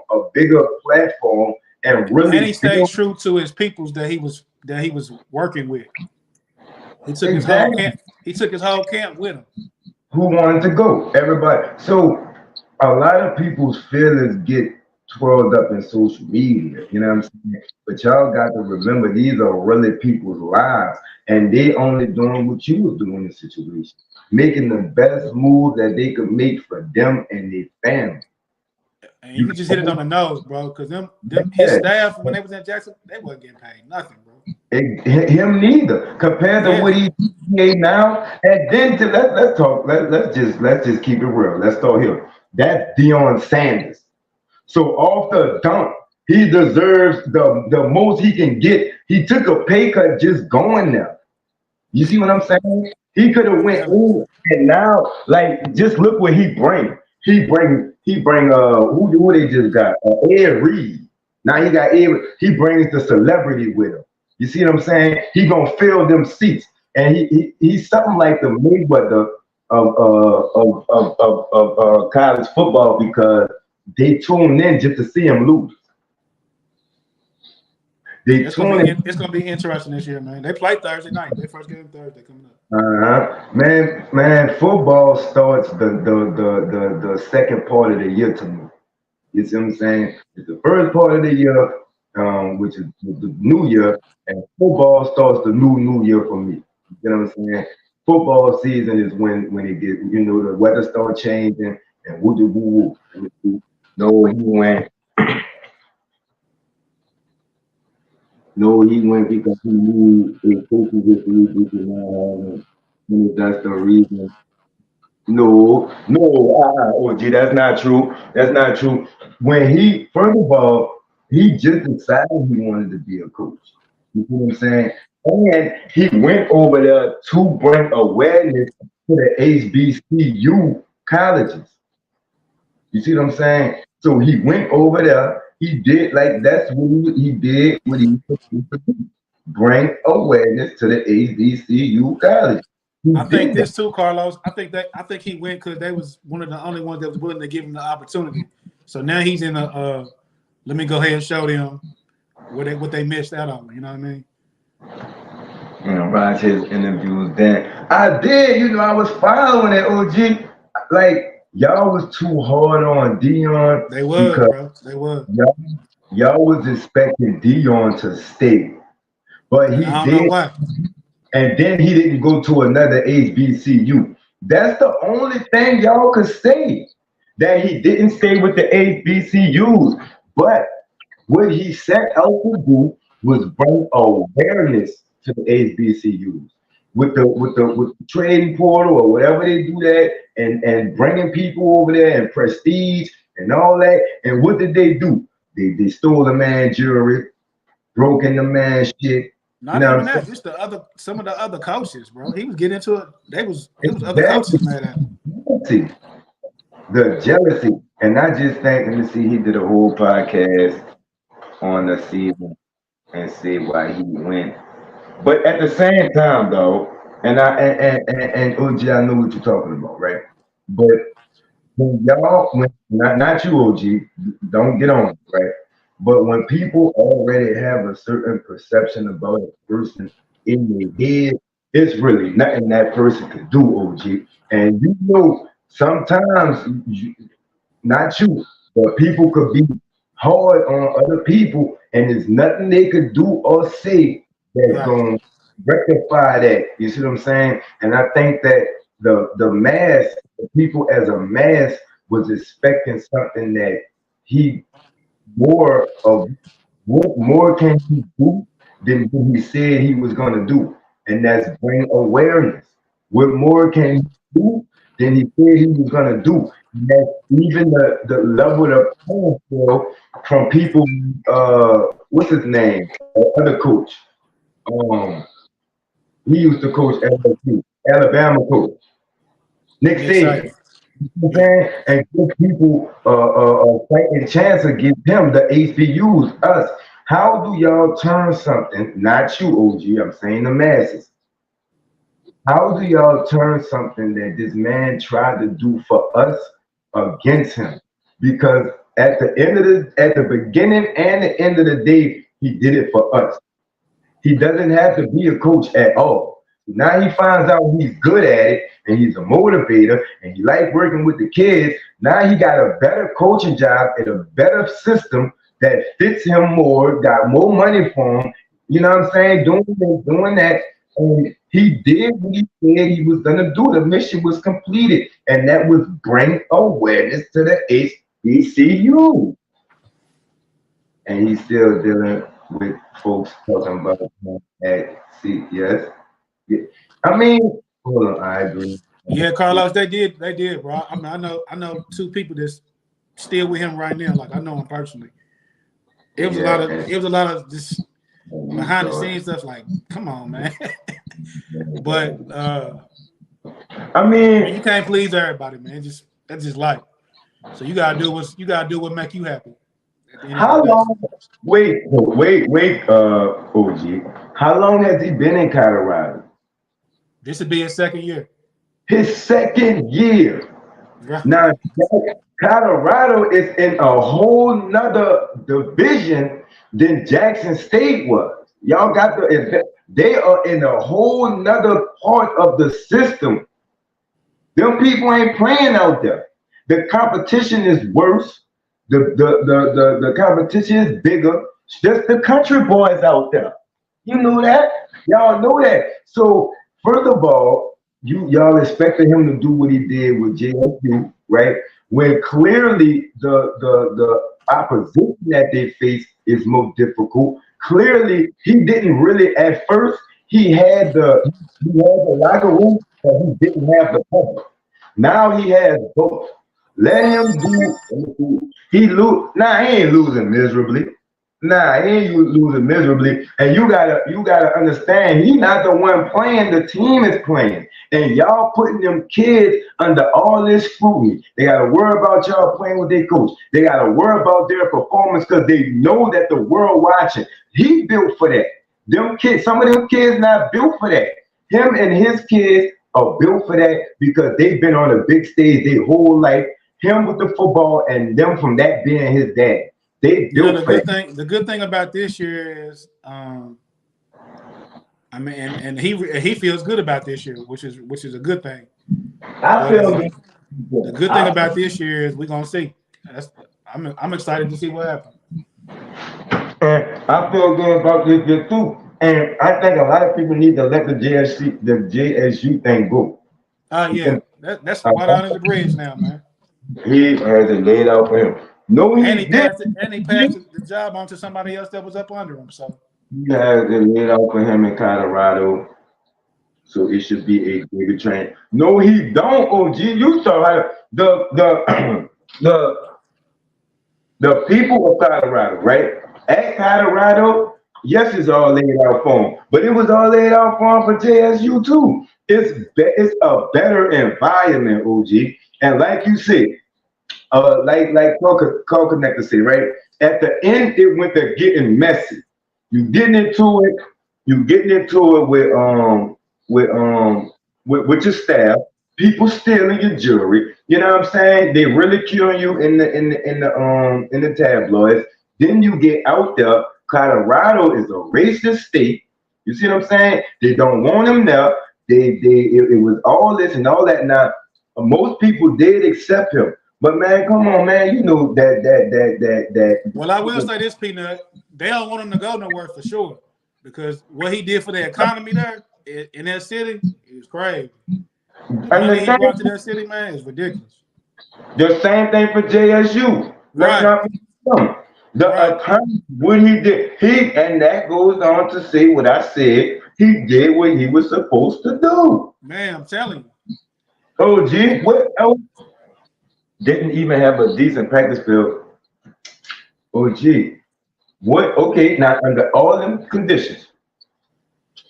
A bigger platform, and really. And he stayed true to his peoples that he was working with. He took his whole camp. He took his whole camp with him. Who wanted to go? Everybody. So a lot of people's feelings get twirled up in social media. You know what I'm saying? But y'all got to remember these are really people's lives, and they only doing what you was doing in the situation, making the best move that they could make for them and their family. And you can just hit it on the nose, bro, because his staff, when they was in Jackson, they wasn't getting paid nothing, bro. Him neither, compared to what he made now. And then let's talk. Let's just keep it real. Let's start here. That's Deion Sanders. So off the dump, he deserves the most he can get. He took a pay cut just going there. You see what I'm saying? He could have went in, and now, just look what he bring. He bring who they just got? Ed Reed. Now he got Ed. He brings the celebrity with him. You see what I'm saying? He gonna fill them seats, and he's something like the Mayweather of college football because they tune in just to see him lose. It's gonna be interesting this year, man. They play Thursday night. They first game Thursday coming up. Man, football starts the second part of the year to me. You see what I'm saying? It's the first part of the year, which is the new year, and football starts the new year for me. You know what I'm saying? Football season is when it gets, the weather starts changing and woo. No, he went. No, he went because he knew if coaches this week we could not have him. That's the reason. No, OG, that's not true. That's not true. First of all, he just decided he wanted to be a coach. You see what I'm saying? And he went over there to bring awareness to the HBCU colleges. You see what I'm saying? So he went over there. He did that's what he did. What he bring awareness to the HBCU college. I think this too, Carlos. I think he went because they was one of the only ones that was willing to give him the opportunity. So now he's in a. Let me go ahead and show them what they missed out on. You know what I mean? Watch his interviews. Then I did. I was following it. OG, y'all was too hard on Deion. They was, bro. They was. Y'all was expecting Deion to stay, but he I don't did. know why. And then he didn't go to another HBCU. That's the only thing y'all could say, that he didn't stay with the HBCUs. But what he set out to do was bring awareness to the HBCUs with the trading portal or whatever they do that, and bringing people over there and prestige and all that. And what did they do? They stole the man jewelry, broke in the man shit. Not even that, just some of the other coaches, bro. He was getting into it. It was other coaches mad at him. The jealousy. And I just think, let me see, he did a whole podcast on the season and see why he went. But at the same time, though, and OG, I know what you're talking about, right? But when not you, OG, don't get on, right? But when people already have a certain perception about a person in their head, it's really nothing that person could do, OG. And sometimes, not you, but people could be hard on other people, and there's nothing they could do or say that's going to rectify that. You see what I'm saying? And I think that the mass, the people as a mass, was expecting something that what more can he do than what he said he was going to do, and that's bring awareness. What more can he do than he said he was going to do? And that's even the level of from people. What's his name? The other coach. He used to coach LSU, Alabama coach, Nick Saban. And give people a fighting chance against him, the HBUs, us. How do y'all turn something, not you, OG, I'm saying the masses. How do y'all turn something that this man tried to do for us against him? Because at the beginning and the end of the day, he did it for us. He doesn't have to be a coach at all. Now he finds out he's good at it, and he's a motivator, and he likes working with the kids. Now he got a better coaching job and a better system that fits him more, got more money for him. You know what I'm saying? Doing that. And he did what he said he was going to do. The mission was completed, and that was bring awareness to the HBCU. And he's still dealing with folks talking about him at CTS. Yeah. I mean, hold on, I agree. Yeah, Carlos, they did, bro. I mean, I know two people that's still with him right now. Like I know him personally. It was a lot of just behind the scenes stuff. Like, come on, man. But I mean, you can't please everybody, man. That's just life. So you gotta do what make you happy. How long? Wait, OG. How long has he been in Colorado? This would be his second year. His second year. Right. Now, Colorado is in a whole nother division than Jackson State was. Y'all got they are in a whole nother part of the system. Them people ain't playing out there. The competition is worse. The competition is bigger. There's the country boys out there. You know that. Y'all know that. So first of all, y'all expected him to do what he did with JSU, right? When clearly the opposition that they face is more difficult. Clearly, he didn't really at first. He had the locker room, but he didn't have the public. Now he has both. Let him do. He ain't losing miserably. Nah, he ain't losing miserably. And you gotta understand, he not the one playing. The team is playing, and y'all putting them kids under all this scrutiny. They gotta worry about y'all playing with their coach. They gotta worry about their performance because they know that the world watching. He built for that. Them kids, some of them kids not built for that. Him and his kids are built for that because they've been on a big stage their whole life. Him with the football and them from that being his dad. They built for that. The good thing about this year is, I mean, and he feels good about this year, which is a good thing. I feel good. The good thing about this year is we're gonna see. I'm excited to see what happens. And I feel good about this year too. And I think a lot of people need to let the JSU thing go. Yeah, that's water under the bridge now, man. He has it laid out for him. No, he passed the job on to somebody else that was up under him. So he has it laid out for him in Colorado. So it should be a bigger train. No, he don't. OG, you saw how the people of Colorado, right? At Colorado, yes, it's all laid out for him, but it was all laid out for him for JSU too. It's a better environment, OG. And like you said, like Call Connector said, right? At the end, it went to getting messy. You getting into it with your staff, people stealing your jewelry. You know what I'm saying? They ridiculing you in the tabloids. Then you get out there. Colorado is a racist state. You see what I'm saying? They don't want him there. It was all this and all that. Now, most people did accept him, but man, come on, man, you know that. Well, I will say this, Peanut. They don't want him to go nowhere for sure, because what he did for the economy there in that city is crazy. Money he brought to that city, man, is ridiculous. The same thing for JSU. Right. The economy, what he did, and that goes on to say what I said. He did what he was supposed to do. Man, I'm telling you. Oh, gee, what else? Didn't even have a decent practice field. Oh, gee. What? Okay, now under all them conditions.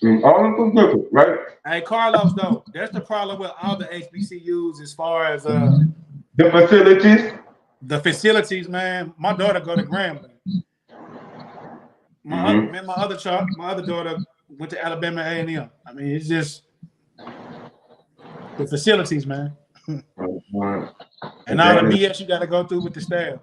Right? Hey, Carlos, though, that's the problem with all the HBCUs as far as the facilities. The facilities, man. My daughter go to Grambling. My other daughter went to Alabama A&M. I mean, it's just the facilities, man. And all the BS you got to go through with the staff.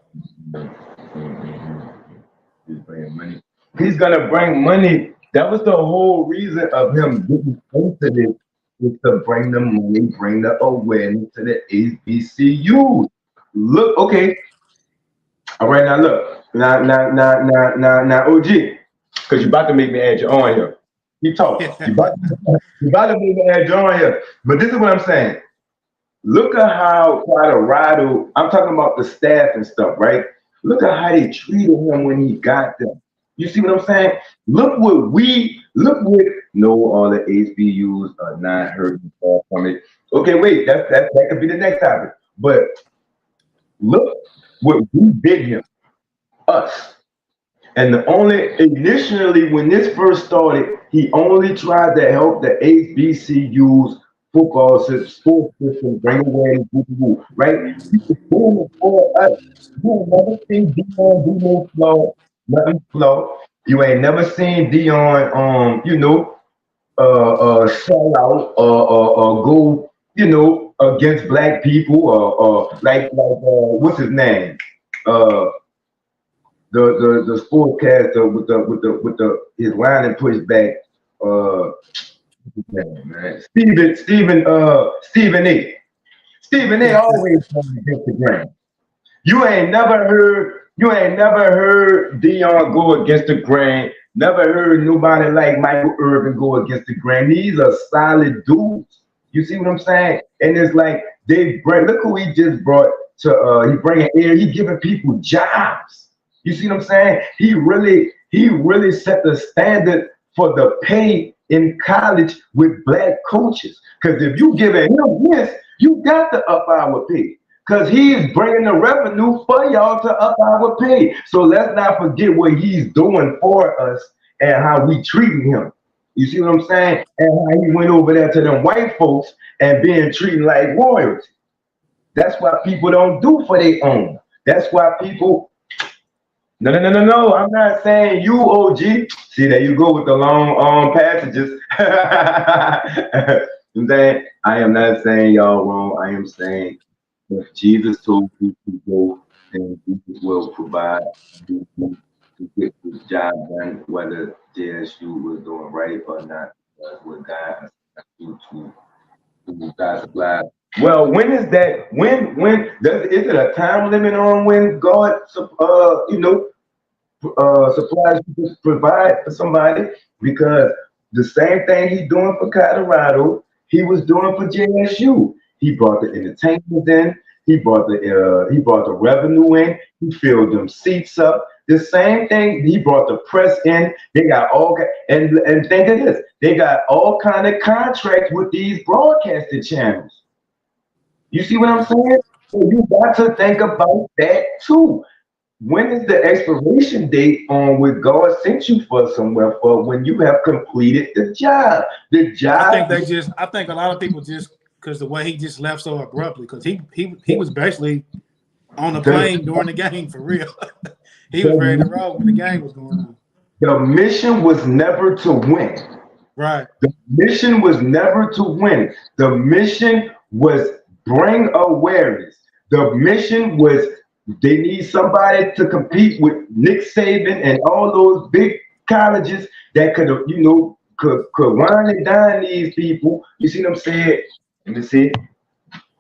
He's bringing money. He's gonna bring money. That was the whole reason of him getting into this, is to bring the money, bring the awareness to the HBCU. Look, okay. All right, now look. Now, OG, because you're about to make me add you on here. You talk. You about to make me add you on here. But this is what I'm saying. Look at how Colorado, I'm talking about the staff and stuff, right? Look at how they treated him when he got there. You see what I'm saying? Look what all the HBUs are not hurting from it. Okay, wait, that could be the next topic. But look what we did him, us. And initially when this first started, he only tried to help the HBCUs football system, sports system, bring awareness, right? He was doing it for us. You ain't never seen Dion do no flow, nothing flow. You ain't never seen Dion, sell out or go, against black people or like what's his name? The the sportscaster with the his line and pushback. Man, Stephen A. Stephen A. always going against the grain. You ain't never heard Dion go against the grain. Never heard nobody like Michael Irvin go against the grain. These are solid dudes. You see what I'm saying? And it's like look who he just brought to he bringing air. He giving people jobs. You see what I'm saying? He really set the standard for the pay in college with black coaches. Because if you giving him this, you got to up our pay. Because he's bringing the revenue for y'all to up our pay. So let's not forget what he's doing for us and how we treating him. You see what I'm saying? And how he went over there to them white folks and being treated like royalty. That's why people don't do for their own. That's why people... No. I'm not saying you, OG. See, there you go with the long passages. I'm saying, I am not saying y'all wrong. I am saying if Jesus told you to go, then Jesus will provide you to get this job done, whether JSU was doing right or not. That's what God asked you to God supply. Well, when is that? Is it a time limit on when God supplies to provide for somebody? Because the same thing he's doing for Colorado, he was doing for JSU. He brought the entertainment in. He brought the revenue in. He filled them seats up. The same thing. He brought the press in. They got all and think of this. They got all kind of contracts with these broadcasting channels. You see what I'm saying? So you got to think about that too. When is the expiration date on what God sent you for somewhere for when you have completed the job? I think a lot of people just because the way he just left so abruptly, because he was basically on the plane during the game for real. He was ready to roll when the game was going on. The mission was never to win. Right. The mission was never to win. The mission was bring awareness. The mission was they need somebody to compete with Nick Saban and all those big colleges that could wine and dine these people. You see what I'm saying? Let me see.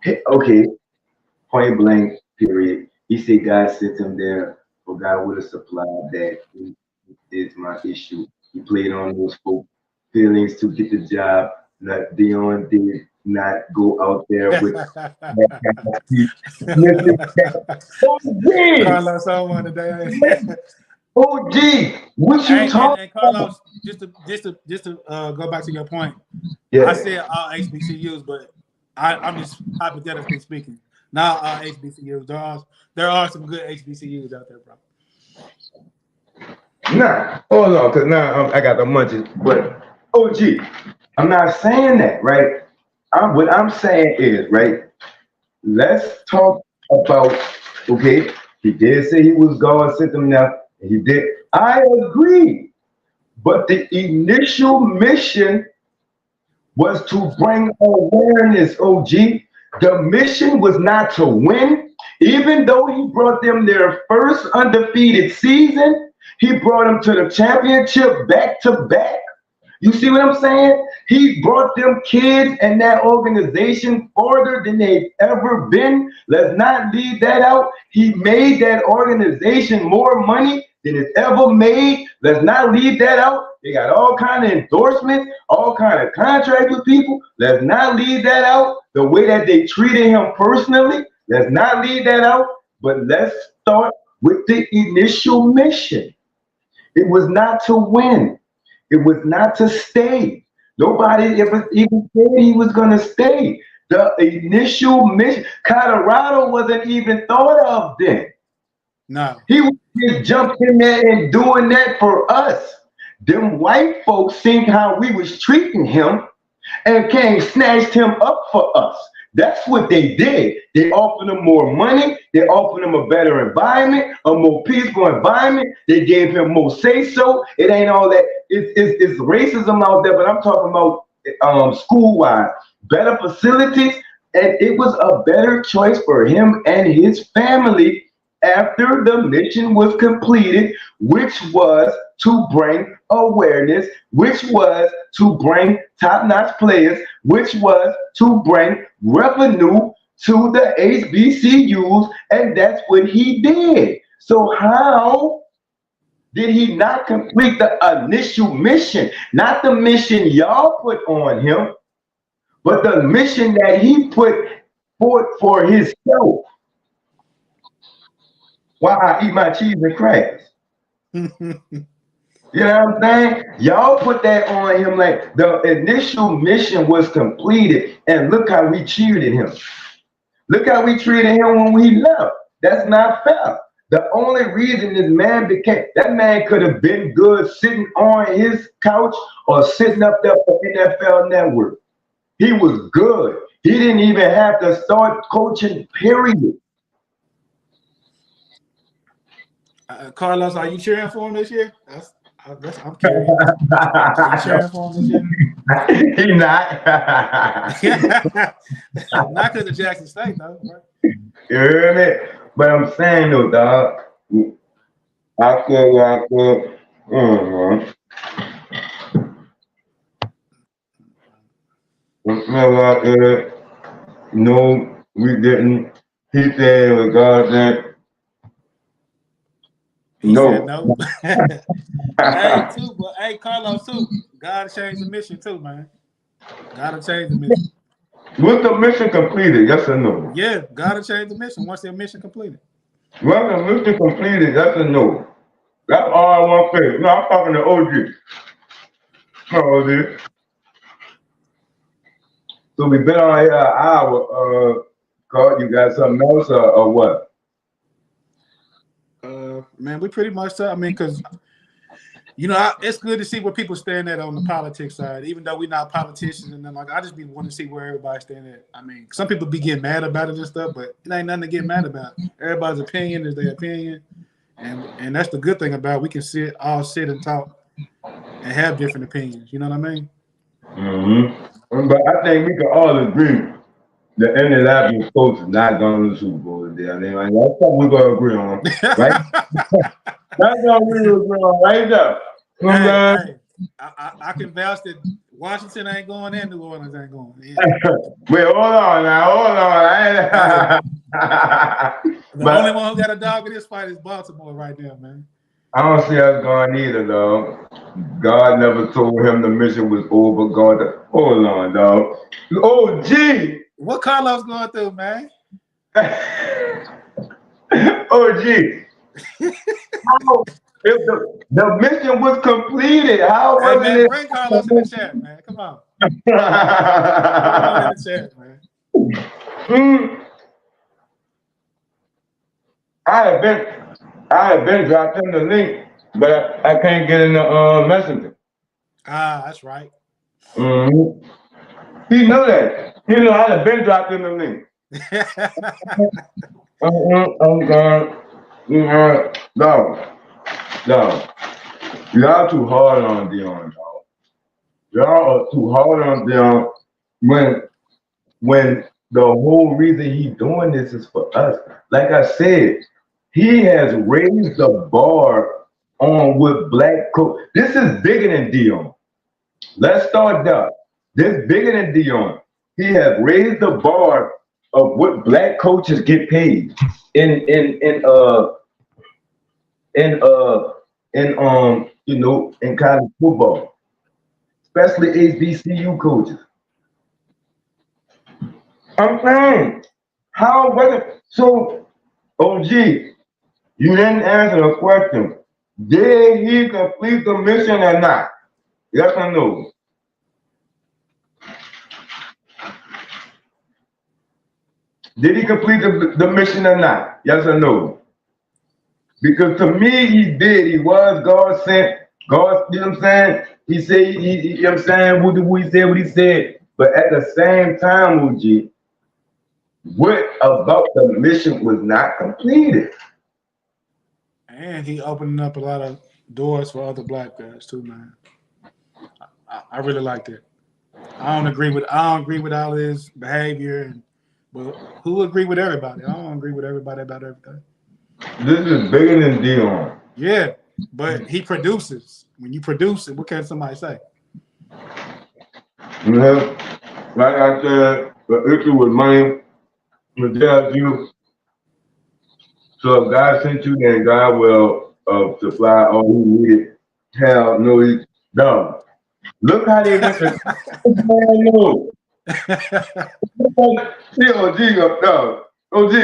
Okay. Point blank, period. He said God sent him there, for God would have supplied that. Is my issue. He played on those folk feelings to get the job. Not Dion did not go out there with Carlos on one today. OG, what you talking? Carlos, just to go back to your point. Yeah. I said all HBCUs, but I'm just hypothetically speaking. Not all HBCUs. There are some good HBCUs out there, bro. Nah, hold on, because now I got the munchies. But OG, I'm not saying that, right? What I'm saying is, right, let's talk about, okay, he did say he was God sent him now, and he did. I agree. But the initial mission was to bring awareness, OG. The mission was not to win. Even though he brought them their first undefeated season, he brought them to the championship back to back. You see what I'm saying? He brought them kids and that organization farther than they've ever been. Let's not leave that out. He made that organization more money than it's ever made. Let's not leave that out. They got all kind of endorsements, all kind of contracts with people. Let's not leave that out. The way that they treated him personally, let's not leave that out. But let's start with the initial mission. It was not to win. It was not to stay. Nobody ever even said he was going to stay. The initial mission, Colorado wasn't even thought of then. No. He was just jumping in there and doing that for us. Them white folks seen how we was treating him and came snatched him up for us. That's what they did. They offered him more money. They offered him a better environment, a more peaceful environment. They gave him more say-so. It ain't all that. It's racism out there, but I'm talking about school-wise. Better facilities, and it was a better choice for him and his family after the mission was completed, which was to bring awareness, which was to bring top-notch players, which was to bring revenue to the HBCUs, and that's what he did. So how did he not complete the initial mission? Not the mission y'all put on him, but the mission that he put forth for himself. While I eat my cheese and crackers. You know what I'm saying? Y'all put that on him like the initial mission was completed, and look how we treated him. Look how we treated him when we left. That's not fair. The only reason this man became, that man could have been good sitting on his couch or sitting up there for NFL Network. He was good. He didn't even have to start coaching, period. Carlos, are you cheering for him this year? I'm curious. Are you cheering for him this year? He not. Not because of Jackson State, though. Right? You hear me? But I'm saying though, dog, I could. No, we didn't. He said it was God that. No. Hey, Carlos, too. Gotta change the mission, too, man. Gotta change the mission. Was the mission completed? Yes or no? Yeah, gotta change the mission once their mission completed. Well, the mission completed, yes or no? That's all I want to say. No, I'm talking to OG. OG. So we've been on here an hour. Carl, you got something else or what? Man, we pretty much, I mean, because, you know, it's good to see where people stand at on the politics side, even though we're not politicians. And then, like, I just be wanting to see where everybody stand at. I mean, some people be getting mad about it and stuff, but it ain't nothing to get mad about. Everybody's opinion is their opinion. And that's the good thing about it. We can all sit and talk and have different opinions. You know what I mean? Mm-hmm. But I think we can all agree the Indianapolis coach is not going to the Super Bowl today. I mean, like, that's something we're going to agree on, right? That's what we agree on right there. Hey, I can vouch that Washington ain't going and New Orleans ain't going. Yeah. Wait, hold on now. The only one who got a dog in this fight is Baltimore right now, man. I don't see us going either, though. God never told him the mission was over. Hold on, dog. Oh, gee. What Carlos going through, man? Oh, gee. If the mission was completed, how was it? Bring Carlos in the chat, man. Come on. In the chat, man. I have been dropped him the link, but I can't get in the messenger. That's right. Mm-hmm. He knew that. He knew I had been dropped in the link. No. Y'all too hard on Deion, dog. Y'all are too hard on Deion when the whole reason he's doing this is for us. Like I said, he has raised the bar on what black coach. This is bigger than Deion. Let's start there. This is bigger than Deion. He has raised the bar of what black coaches get paid in college football, especially HBCU coaches. I'm saying, how was it? So, OG, you didn't answer the question. Did he complete the mission or not? Yes or no? Did he complete the mission or not? Yes or no? Because to me, he did. He was God sent. God, you know what I'm saying? He said, you know what I'm saying? What he said. But at the same time, OG, what about the mission was not completed? And he opening up a lot of doors for other black guys too, man. I really like that. I don't agree with all his behavior, but who agree with everybody? I don't agree with everybody about everything. This is bigger than Dion. Yeah, but he produces. When you produce it, what can somebody say? You know, like I said, the issue with money, with that you. So if God sent you, then God will supply all you need. Hell no, he dog. Look how they went to man, no. See, OG up dog. OG.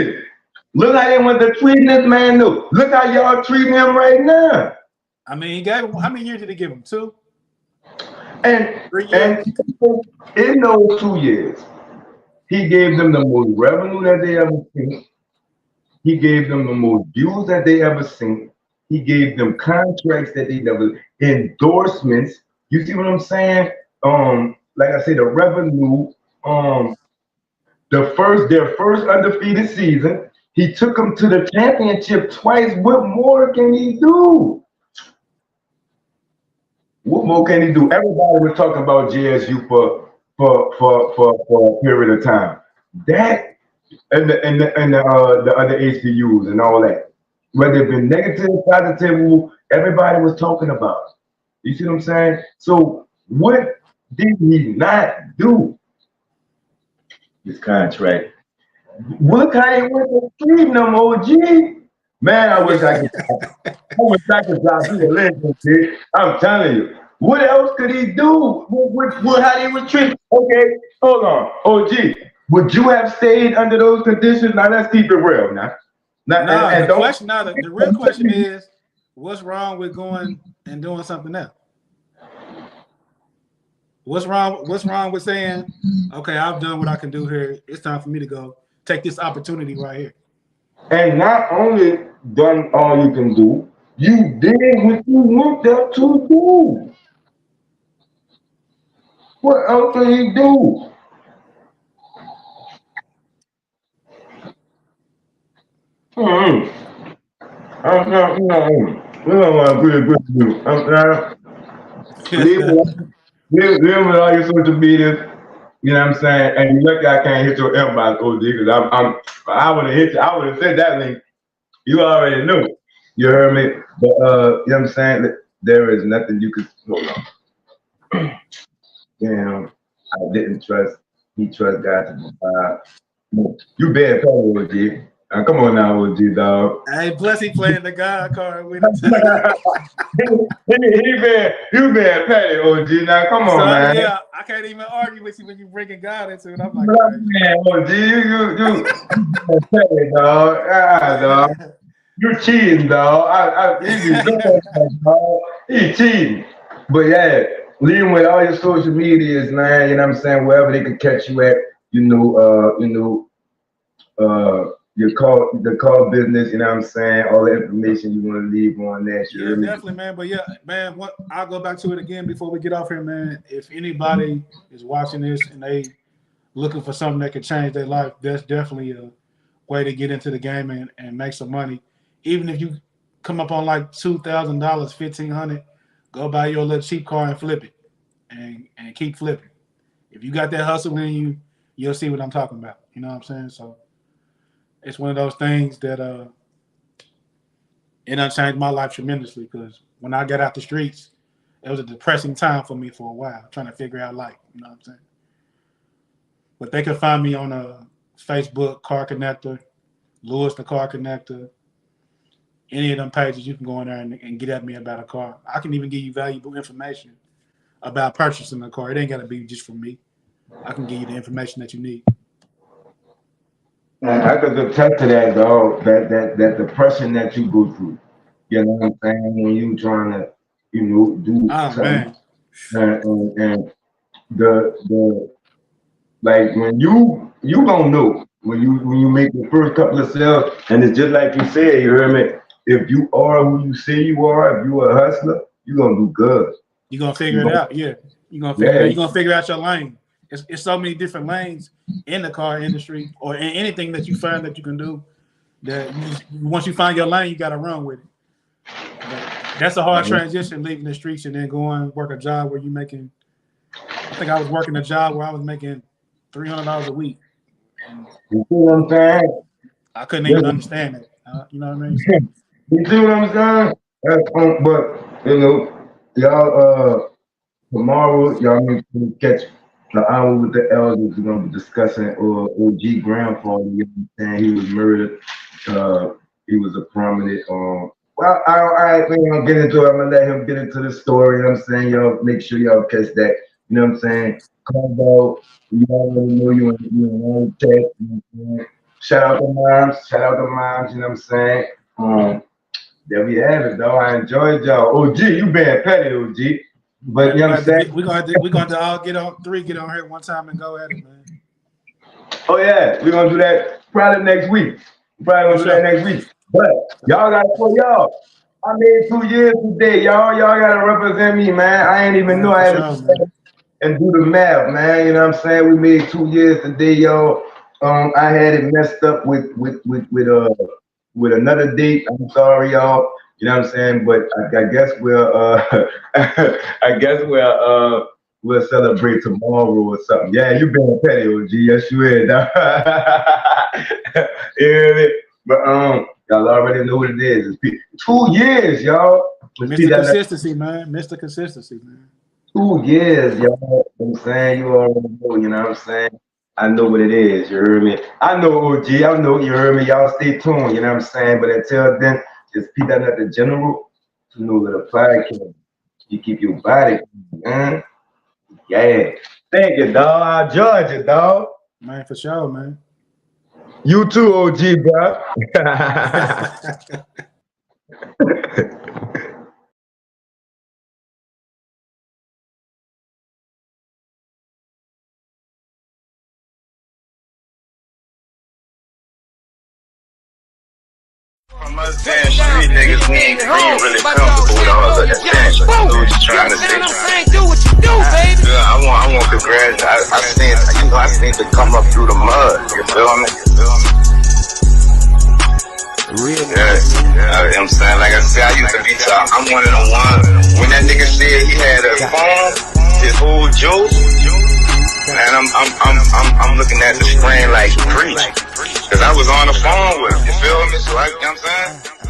Look how they went to treating this man no. Look how y'all treating him right now. I mean, he gave him, how many years did he give him? 2? And 3 years? in those 2 years, he gave them the most revenue that they ever seen. He gave them the most views that they ever seen. He gave them contracts that they never endorsements. You see what I'm saying? Like I said, the revenue. Their first undefeated season. He took them to the championship twice. What more can he do? What more can he do? Everybody was talking about JSU for a period of time. That and the other HBUs and all that. Whether it been negative, positive, everybody was talking about. You see what I'm saying? So what did he not do? This contract. Look how they went to treating them, OG. Man, I wish I could drop you a legend, dude. I'm telling you. What else could he do? How they was treated? Okay, hold on. OG, would you have stayed under those conditions? Now let's keep it real now. The real question is, what's wrong with going and doing something else? What's wrong with saying, okay, I've done what I can do here. It's time for me to go take this opportunity right here. And not only done all you can do, you did what you went up to do. What else can he do? I'm not, we don't want to agree with you. Leave with all your social media, you know what I'm saying? And you look, I can't hit your inbox, OG, because I would have hit you, I would have said that link. You already knew. You heard me? But you know what I'm saying? There is nothing you could hold on. Damn, I didn't trust. He trust God to provide. You bad fellow, OG. Come on now, OG, dog. Hey, plus he playing the God card with him. You been petty, OG. Now come on, man. Yeah, I can't even argue with you when you bringing God into it. I'm like, man, OG, you petty, dog. Dog. You cheating, dog. He cheating. But yeah, leaving with all your social medias, man. You know what I'm saying? Wherever they can catch you at, the call business, you know what I'm saying? All the information you want to leave on that. Yeah, definitely, man. But yeah, man, I'll go back to it again before we get off here, man. If anybody is watching this and they looking for something that could change their life, that's definitely a way to get into the game and make some money. Even if you come up on like $2,000, $1,500, go buy your little cheap car and flip it and keep flipping. If you got that hustle in you, you'll see what I'm talking about. You know what I'm saying? So it's one of those things that it done changed my life tremendously, because when I got out the streets, it was a depressing time for me for a while, trying to figure out life. You know what I'm saying? But they can find me on Facebook, Car Connector, Lewis the Car Connector. Any of them pages, you can go in there and get at me about a car. I can even give you valuable information about purchasing a car. It ain't got to be just from me. I can give you the information that you need. I could attest to that, dog. That depression that you go through. You know what I'm saying? When you trying to, do something. And the like when you gonna know when you make the first couple of sales, and it's just like you said. You heard me. If you are who you say you are, if you a hustler, you're gonna do good. You're gonna figure it out. Yeah, you're gonna figure it out. You're gonna figure out your lane. It's so many different lanes in the car industry, or in anything that you find that you can do. That once you find your lane, you got to run with it. But that's a hard transition, leaving the streets and then going work a job where you're making. I think I was working a job where I was making $300 a week. You see what I'm saying? I couldn't even understand it. You know what I mean? You see what I'm saying? But you know, y'all tomorrow y'all need to catch the hour with the elders. We're gonna be discussing OG grandfather. You know what I'm saying? He was murdered. He was a prominent. Well, I ain't gonna get into it. I'm gonna let him get into the story. You know what I'm saying? Y'all make sure y'all catch that. You know what I'm saying? Combo, you already know you in one check. You know what I'm saying? Shout out to moms. Shout out to moms. You know what I'm saying? There we have it, though. I enjoyed y'all. OG, you been petty, OG. But you know what I'm saying? We're going to all get on here one time and go at it, man. Oh yeah, we're gonna do that probably next week. Probably gonna do that next week. But y'all gotta for y'all. I made 2 years today, y'all. Y'all gotta represent me, man. I ain't even know I had to and do the math, man. You know what I'm saying? We made 2 years today, y'all. I had it messed up with another date. I'm sorry, y'all. You know what I'm saying? But I guess we'll celebrate tomorrow or something. Yeah, you been petty, OG. Yes, you is. Yeah, but y'all already know what it is. It's 2 years, y'all. Mr. Consistency, man. Mr. Consistency, man. 2 years, y'all. You know what I'm saying? You already know, you know what I'm saying? I know what it is, you heard me? I know OG, I know you heard me. Y'all stay tuned, you know what I'm saying? But until then, just keep that at the general to know that a podcast. You keep your body, man. Yeah. Thank you, dog. I judge it, dog. Man, for sure, man. You too, OG, bro. From us damn street niggas, we ain't really comfortable with all of that damn shit. I'm just trying to say. Do what you do, baby. Yeah, I want to congratulate. I seen to come up through the mud. You feel me? Real. Yeah. I'm saying, like I said, I used to be top. I'm one of the ones. When that nigga said he had a phone, his whole juice, man, I'm looking at the screen like preach. Cause I was on the phone with him, you feel me? So you know what I'm saying?